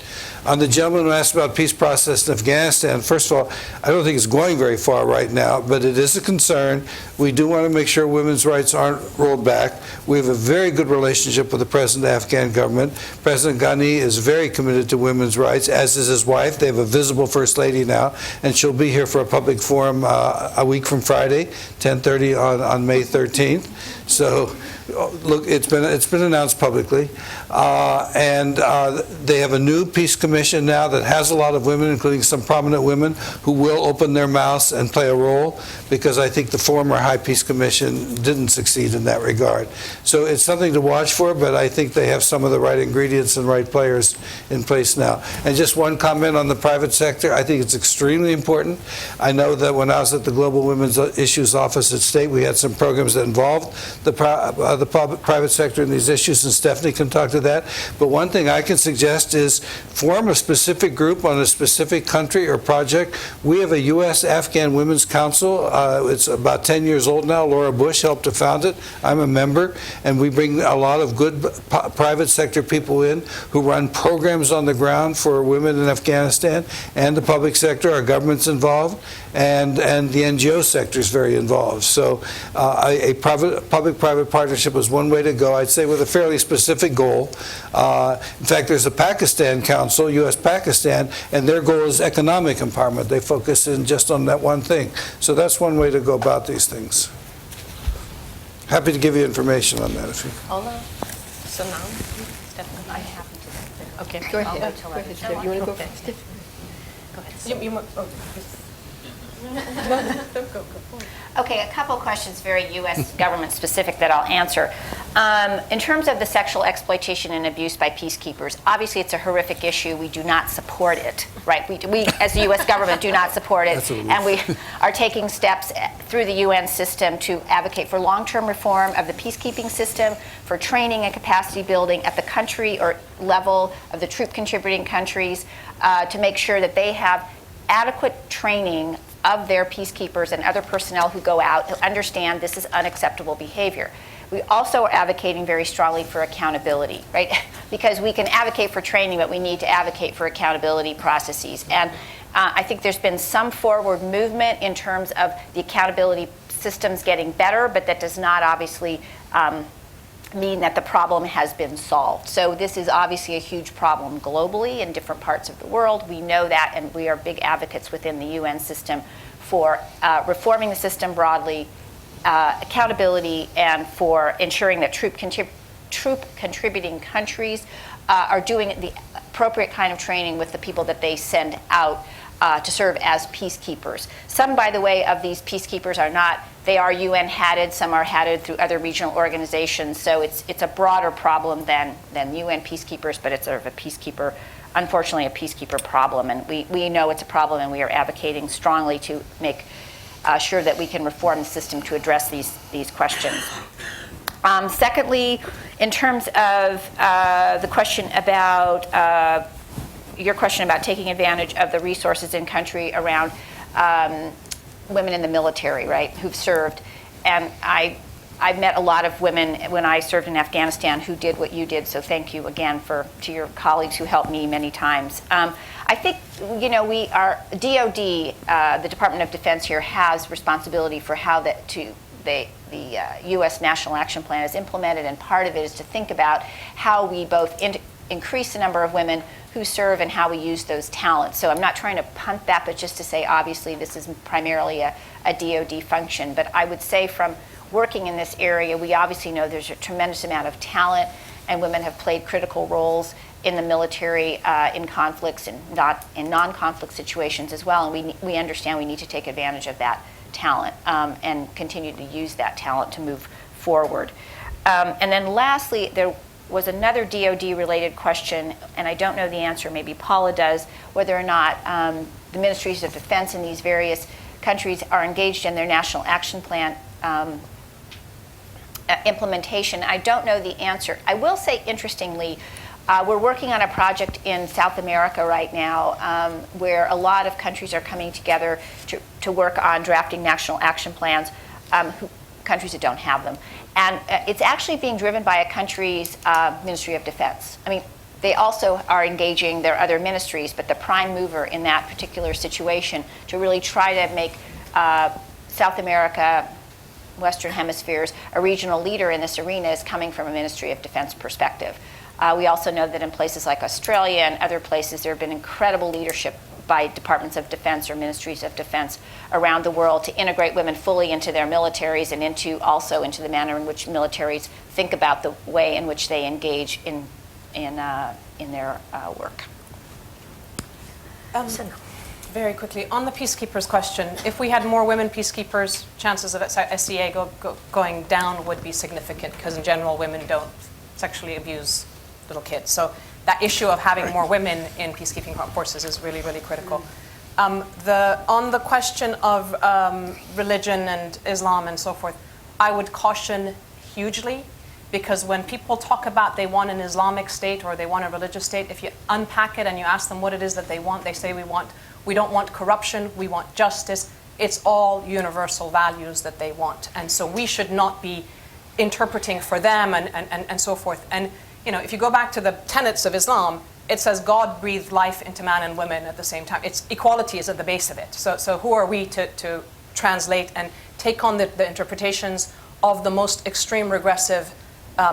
On the gentleman who asked about peace process in Afghanistan, first of all, I don't think it's going very far right now, but it is a concern. We do want to make sure women's rights aren't rolled back. We have a very good relationship with the present Afghan government. President Ghani is very committed to women's rights, as is his wife. They have a visible First Lady now, and she'll be here for a public forum a week from Friday, 10:30 on May 13th. So, look, it's been announced publicly, and they have a new peace commission now that has a lot of women, including some prominent women, who will open their mouths and play a role. goal, because I think the former High Peace Commission didn't succeed in that regard. So it's something to watch for, but I think they have some of the right ingredients and right players in place now. And just one comment on the private sector, I think it's extremely important. I know that when I was at the Global Women's Issues Office at State, we had some programs that involved the private sector in these issues, and Stephanie can talk to that. But one thing I can suggest is form a specific group on a specific country or project. We have a U.S.-Afghan Women's Council. It's about 10 years old now. Laura Bush helped to found it. I'm a member, and we bring a lot of good private sector people in who run programs on the ground for women in Afghanistan, and the public sector. Our government's involved, and the NGO sector is very involved. So a public-private partnership is one way to go, I'd say, with a fairly specific goal. In fact, there's a Pakistan Council, U.S.-Pakistan, and their goal is economic empowerment. They focus in just on that one thing. So that's one way to go about these things. Happy to give you information on that if you... Ola, Sanam, Stephanie, I happen to. Okay, Go ahead. I'll wait till Go later. ahead, Steph. You want to go? Go ahead. Okay, a couple questions, very U.S. government specific, that I'll answer. In terms of the sexual exploitation and abuse by peacekeepers, obviously it's a horrific issue. We do not support it, right? We as the U.S. government, do not support it, and we are taking steps through the UN system to advocate for long-term reform of the peacekeeping system, for training and capacity building at the country or level of the troop contributing countries, to make sure that they have adequate training of their peacekeepers and other personnel who go out who understand this is unacceptable behavior. We also are advocating very strongly for accountability, right? Because we can advocate for training, but we need to advocate for accountability processes. And I think there's been some forward movement in terms of the accountability systems getting better, but that does not obviously mean that the problem has been solved. So this is obviously a huge problem globally in different parts of the world. We know that, and we are big advocates within the UN system for reforming the system broadly, accountability, and for ensuring that troop contributing countries are doing the appropriate kind of training with the people that they send out to serve as peacekeepers. Some, by the way, of these peacekeepers are not, they are UN hatted, some are hatted through other regional organizations, so it's a broader problem than UN peacekeepers, but it's sort of a peacekeeper, unfortunately a peacekeeper problem, and we know it's a problem, and we are advocating strongly to make sure that we can reform the system to address these questions. Secondly, in terms of the question about your question about taking advantage of the resources in country around women in the military, right, who've served. And I've met a lot of women when I served in Afghanistan who did what you did, so thank you again to your colleagues who helped me many times. I think, we are, DOD, the Department of Defense here, has responsibility for how the U.S. National Action Plan is implemented, and part of it is to think about how we both increase the number of women who serve and how we use those talents. So I'm not trying to punt that, but just to say, obviously, this is primarily a DOD function. But I would say from working in this area, we obviously know there's a tremendous amount of talent, and women have played critical roles in the military, in conflicts and not in non-conflict situations as well. And we understand we need to take advantage of that talent and continue to use that talent to move forward. And then lastly, there was another DOD-related question, and I don't know the answer, maybe Paula does, whether or not the ministries of defense in these various countries are engaged in their national action plan implementation. I don't know the answer. I will say, interestingly, we're working on a project in South America right now where a lot of countries are coming together to work on drafting national action plans, countries that don't have them. And it's actually being driven by a country's Ministry of Defense. I mean, they also are engaging their other ministries, but the prime mover in that particular situation to really try to make South America, Western hemispheres, a regional leader in this arena is coming from a Ministry of Defense perspective. We also know that in places like Australia and other places, there have been incredible leadership by departments of defense or ministries of defense around the world to integrate women fully into their militaries and also into the manner in which militaries think about the way in which they engage in their work. very quickly, on the peacekeepers question, if we had more women peacekeepers, chances of SEA going down would be significant, because in general, women don't sexually abuse little kids. So that issue of having more women in peacekeeping forces is really, really critical. On the question of religion and Islam and so forth, I would caution hugely, because when people talk about they want an Islamic state or they want a religious state, if you unpack it and you ask them what it is that they want, they say we don't want corruption, we want justice. It's all universal values that they want. And so we should not be interpreting for them and so forth. And if you go back to the tenets of Islam, it says God breathed life into man and women at the same time. Equality is at the base of it. So who are we to translate and take on the interpretations of the most extreme regressive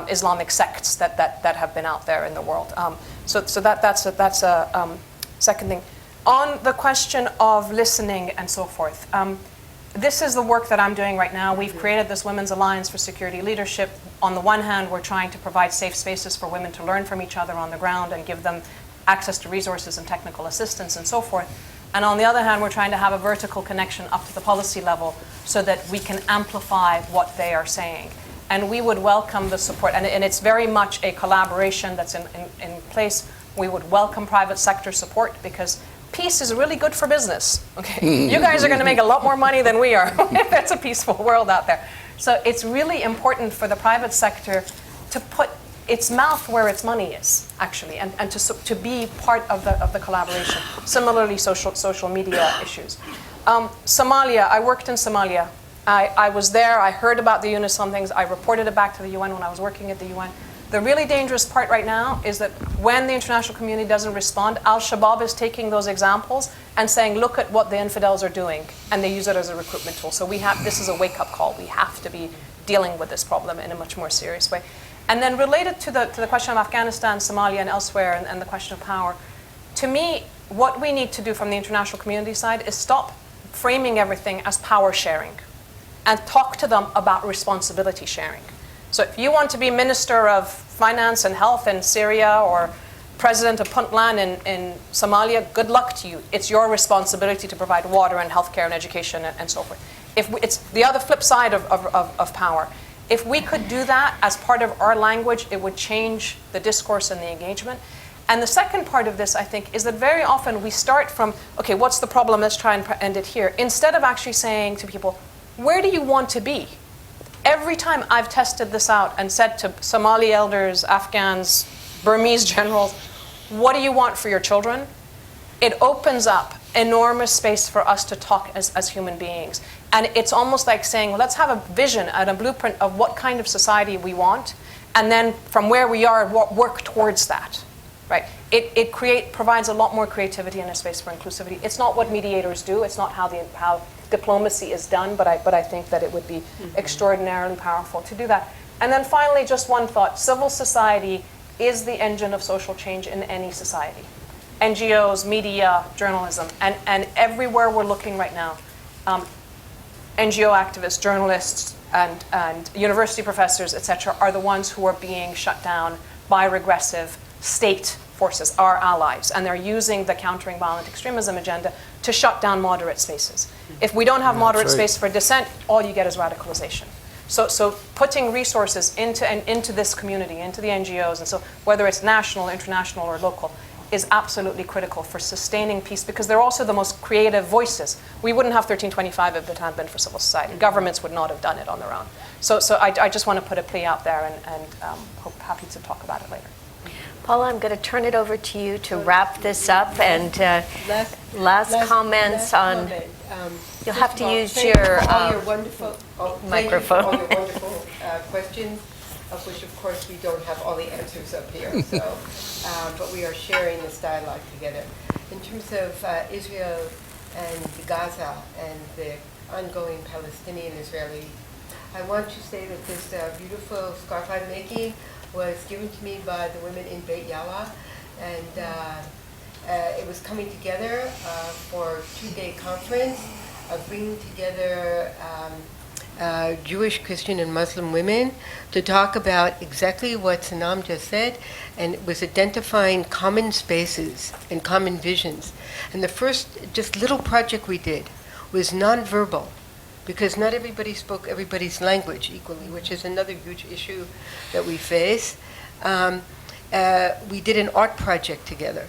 Islamic sects that have been out there in the world? So that's a second thing. On the question of listening and so forth, this is the work that I'm doing right now. We've created this Women's Alliance for Security Leadership. On the one hand, we're trying to provide safe spaces for women to learn from each other on the ground and give them access to resources and technical assistance and so forth. And on the other hand, we're trying to have a vertical connection up to the policy level so that we can amplify what they are saying. And we would welcome the support, and it's very much a collaboration that's in place. We would welcome private sector support, because peace is really good for business. Okay, you guys are going to make a lot more money than we are if that's a peaceful world out there. So it's really important for the private sector to put its mouth where its money is, actually, and to be part of the collaboration. Similarly, social media issues. Somalia, I worked in Somalia. I was there, I heard about the UNISOM things, I reported it back to the UN when I was working at the UN. The really dangerous part right now is that when the international community doesn't respond, Al-Shabaab is taking those examples and saying, look at what the infidels are doing, and they use it as a recruitment tool. So this is a wake-up call. We have to be dealing with this problem in a much more serious way. And then related to the question of Afghanistan, Somalia, and elsewhere, and the question of power, to me, what we need to do from the international community side is stop framing everything as power sharing and talk to them about responsibility sharing. So if you want to be Minister of Finance and Health in Syria or President of Puntland in Somalia, good luck to you. It's your responsibility to provide water and healthcare and education and so forth. It's the other flip side of power. If we could do that as part of our language, it would change the discourse and the engagement. And the second part of this, I think, is that very often we start from, okay, what's the problem? Let's try and end it here. Instead of actually saying to people, where do you want to be? Every time I've tested this out and said to Somali elders, Afghans, Burmese generals, what do you want for your children? It opens up enormous space for us to talk as human beings. And it's almost like saying, well, let's have a vision and a blueprint of what kind of society we want, and then from where we are, work towards that. Right? It provides a lot more creativity and a space for inclusivity. It's not what mediators do. It's not how diplomacy is done, but I think that it would be extraordinarily powerful to do that. And then finally, just one thought. Civil society is the engine of social change in any society. NGOs, media, journalism, and everywhere we're looking right now, NGO activists, journalists, and university professors, et cetera, are the ones who are being shut down by regressive state forces, our allies, and they're using the countering violent extremism agenda to shut down moderate spaces. If we don't have moderate space for dissent, all you get is radicalization. So putting resources into this community, into the NGOs, and so whether it's national, international, or local, is absolutely critical for sustaining peace, because they're also the most creative voices. We wouldn't have 1325 if it hadn't been for civil society. Governments would not have done it on their own. So I just want to put a plea out there, and happy to talk about it later. Paula, I'm going to turn it over to you to wrap this up, and last comments on. You'll have to use your wonderful microphone. All your wonderful questions, of which, of course, we don't have all the answers up here. So, but we are sharing this dialogue together. In terms of Israel and Gaza and the ongoing Palestinian-Israeli, I want to say that this beautiful scarf I'm making was given to me by the women in Beit Yala, and it was coming together for a 2-day conference of bringing together Jewish, Christian, and Muslim women to talk about exactly what Sanam just said, and it was identifying common spaces and common visions. And the first just little project we did was nonverbal, because not everybody spoke everybody's language equally, which is another huge issue that we face. We did an art project together.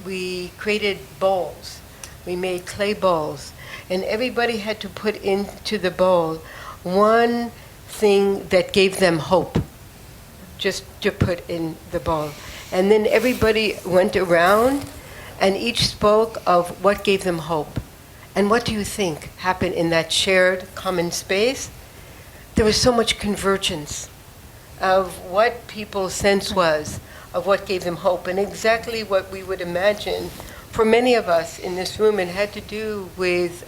We created bowls. We made clay bowls. And everybody had to put into the bowl one thing that gave them hope, just to put in the bowl. And then everybody went around and each spoke of what gave them hope. And what do you think happened in that shared common space? There was so much convergence of what people's sense was of what gave them hope, and exactly what we would imagine for many of us in this room. It had to do with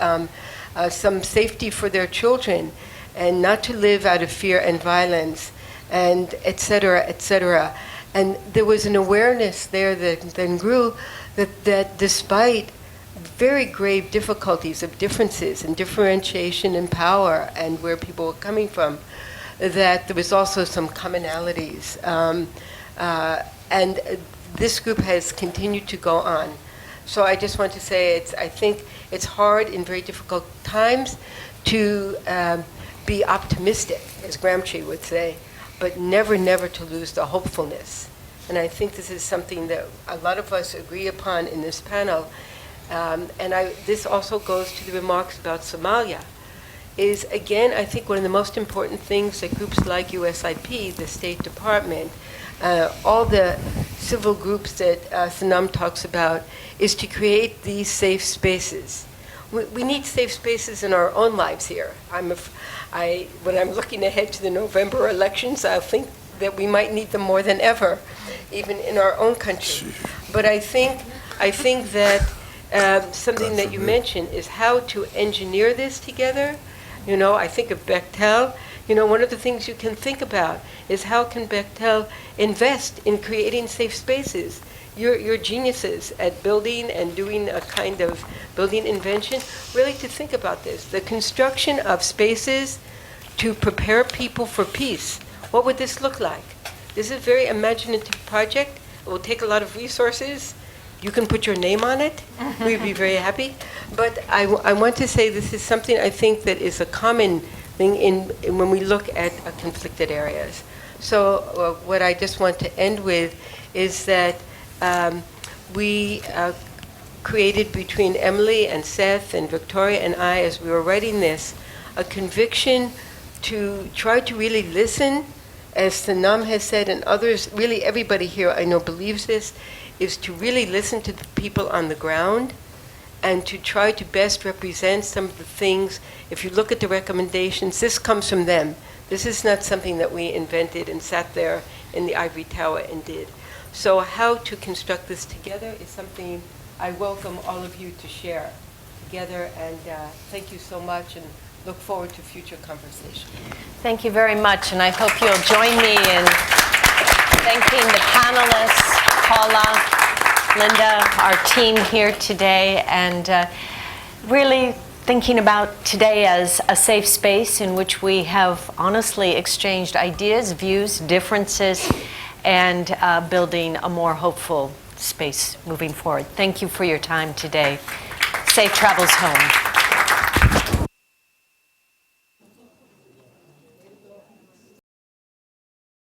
some safety for their children, and not to live out of fear and violence, and et cetera, et cetera. And there was an awareness there that then grew that despite very grave difficulties of differences and differentiation in power and where people were coming from, that there was also some commonalities. And this group has continued to go on. So I just want to say I think it's hard in very difficult times to be optimistic, as Gramsci would say, but never, never to lose the hopefulness. And I think this is something that a lot of us agree upon in this panel. This also goes to the remarks about Somalia. Is, again, I think one of the most important things that groups like USIP, the State Department, all the civil groups that Sanam talks about, is to create these safe spaces. We need safe spaces in our own lives here. When I'm looking ahead to the November elections, I think that we might need them more than ever, even in our own country. But I think that something that you mentioned is how to engineer this together. You know, I think of Bechtel. You know, one of the things you can think about is how can Bechtel invest in creating safe spaces? You're geniuses at building and doing a kind of building invention, really to think about this. The construction of spaces to prepare people for peace. What would this look like? This is a very imaginative project. It will take a lot of resources. You can put your name on it. We'd be very happy. But I want to say this is something I think that is a common thing when we look at conflicted areas. So what I just want to end with is that we created between Emily and Seth and Victoria and I, as we were writing this, a conviction to try to really listen, as Sanam has said, and others, really everybody here I know believes this, is to really listen to the people on the ground and to try to best represent some of the things. If you look at the recommendations, this comes from them. This is not something that we invented and sat there in the ivory tower and did. So how to construct this together is something I welcome all of you to share together, and thank you so much, and look forward to future conversation. Thank you very much, and I hope you'll join me in thanking the panelists, Paula, Linda, our team here today, and really thinking about today as a safe space in which we have honestly exchanged ideas, views, differences, and building a more hopeful space moving forward. Thank you for your time today. Safe travels home.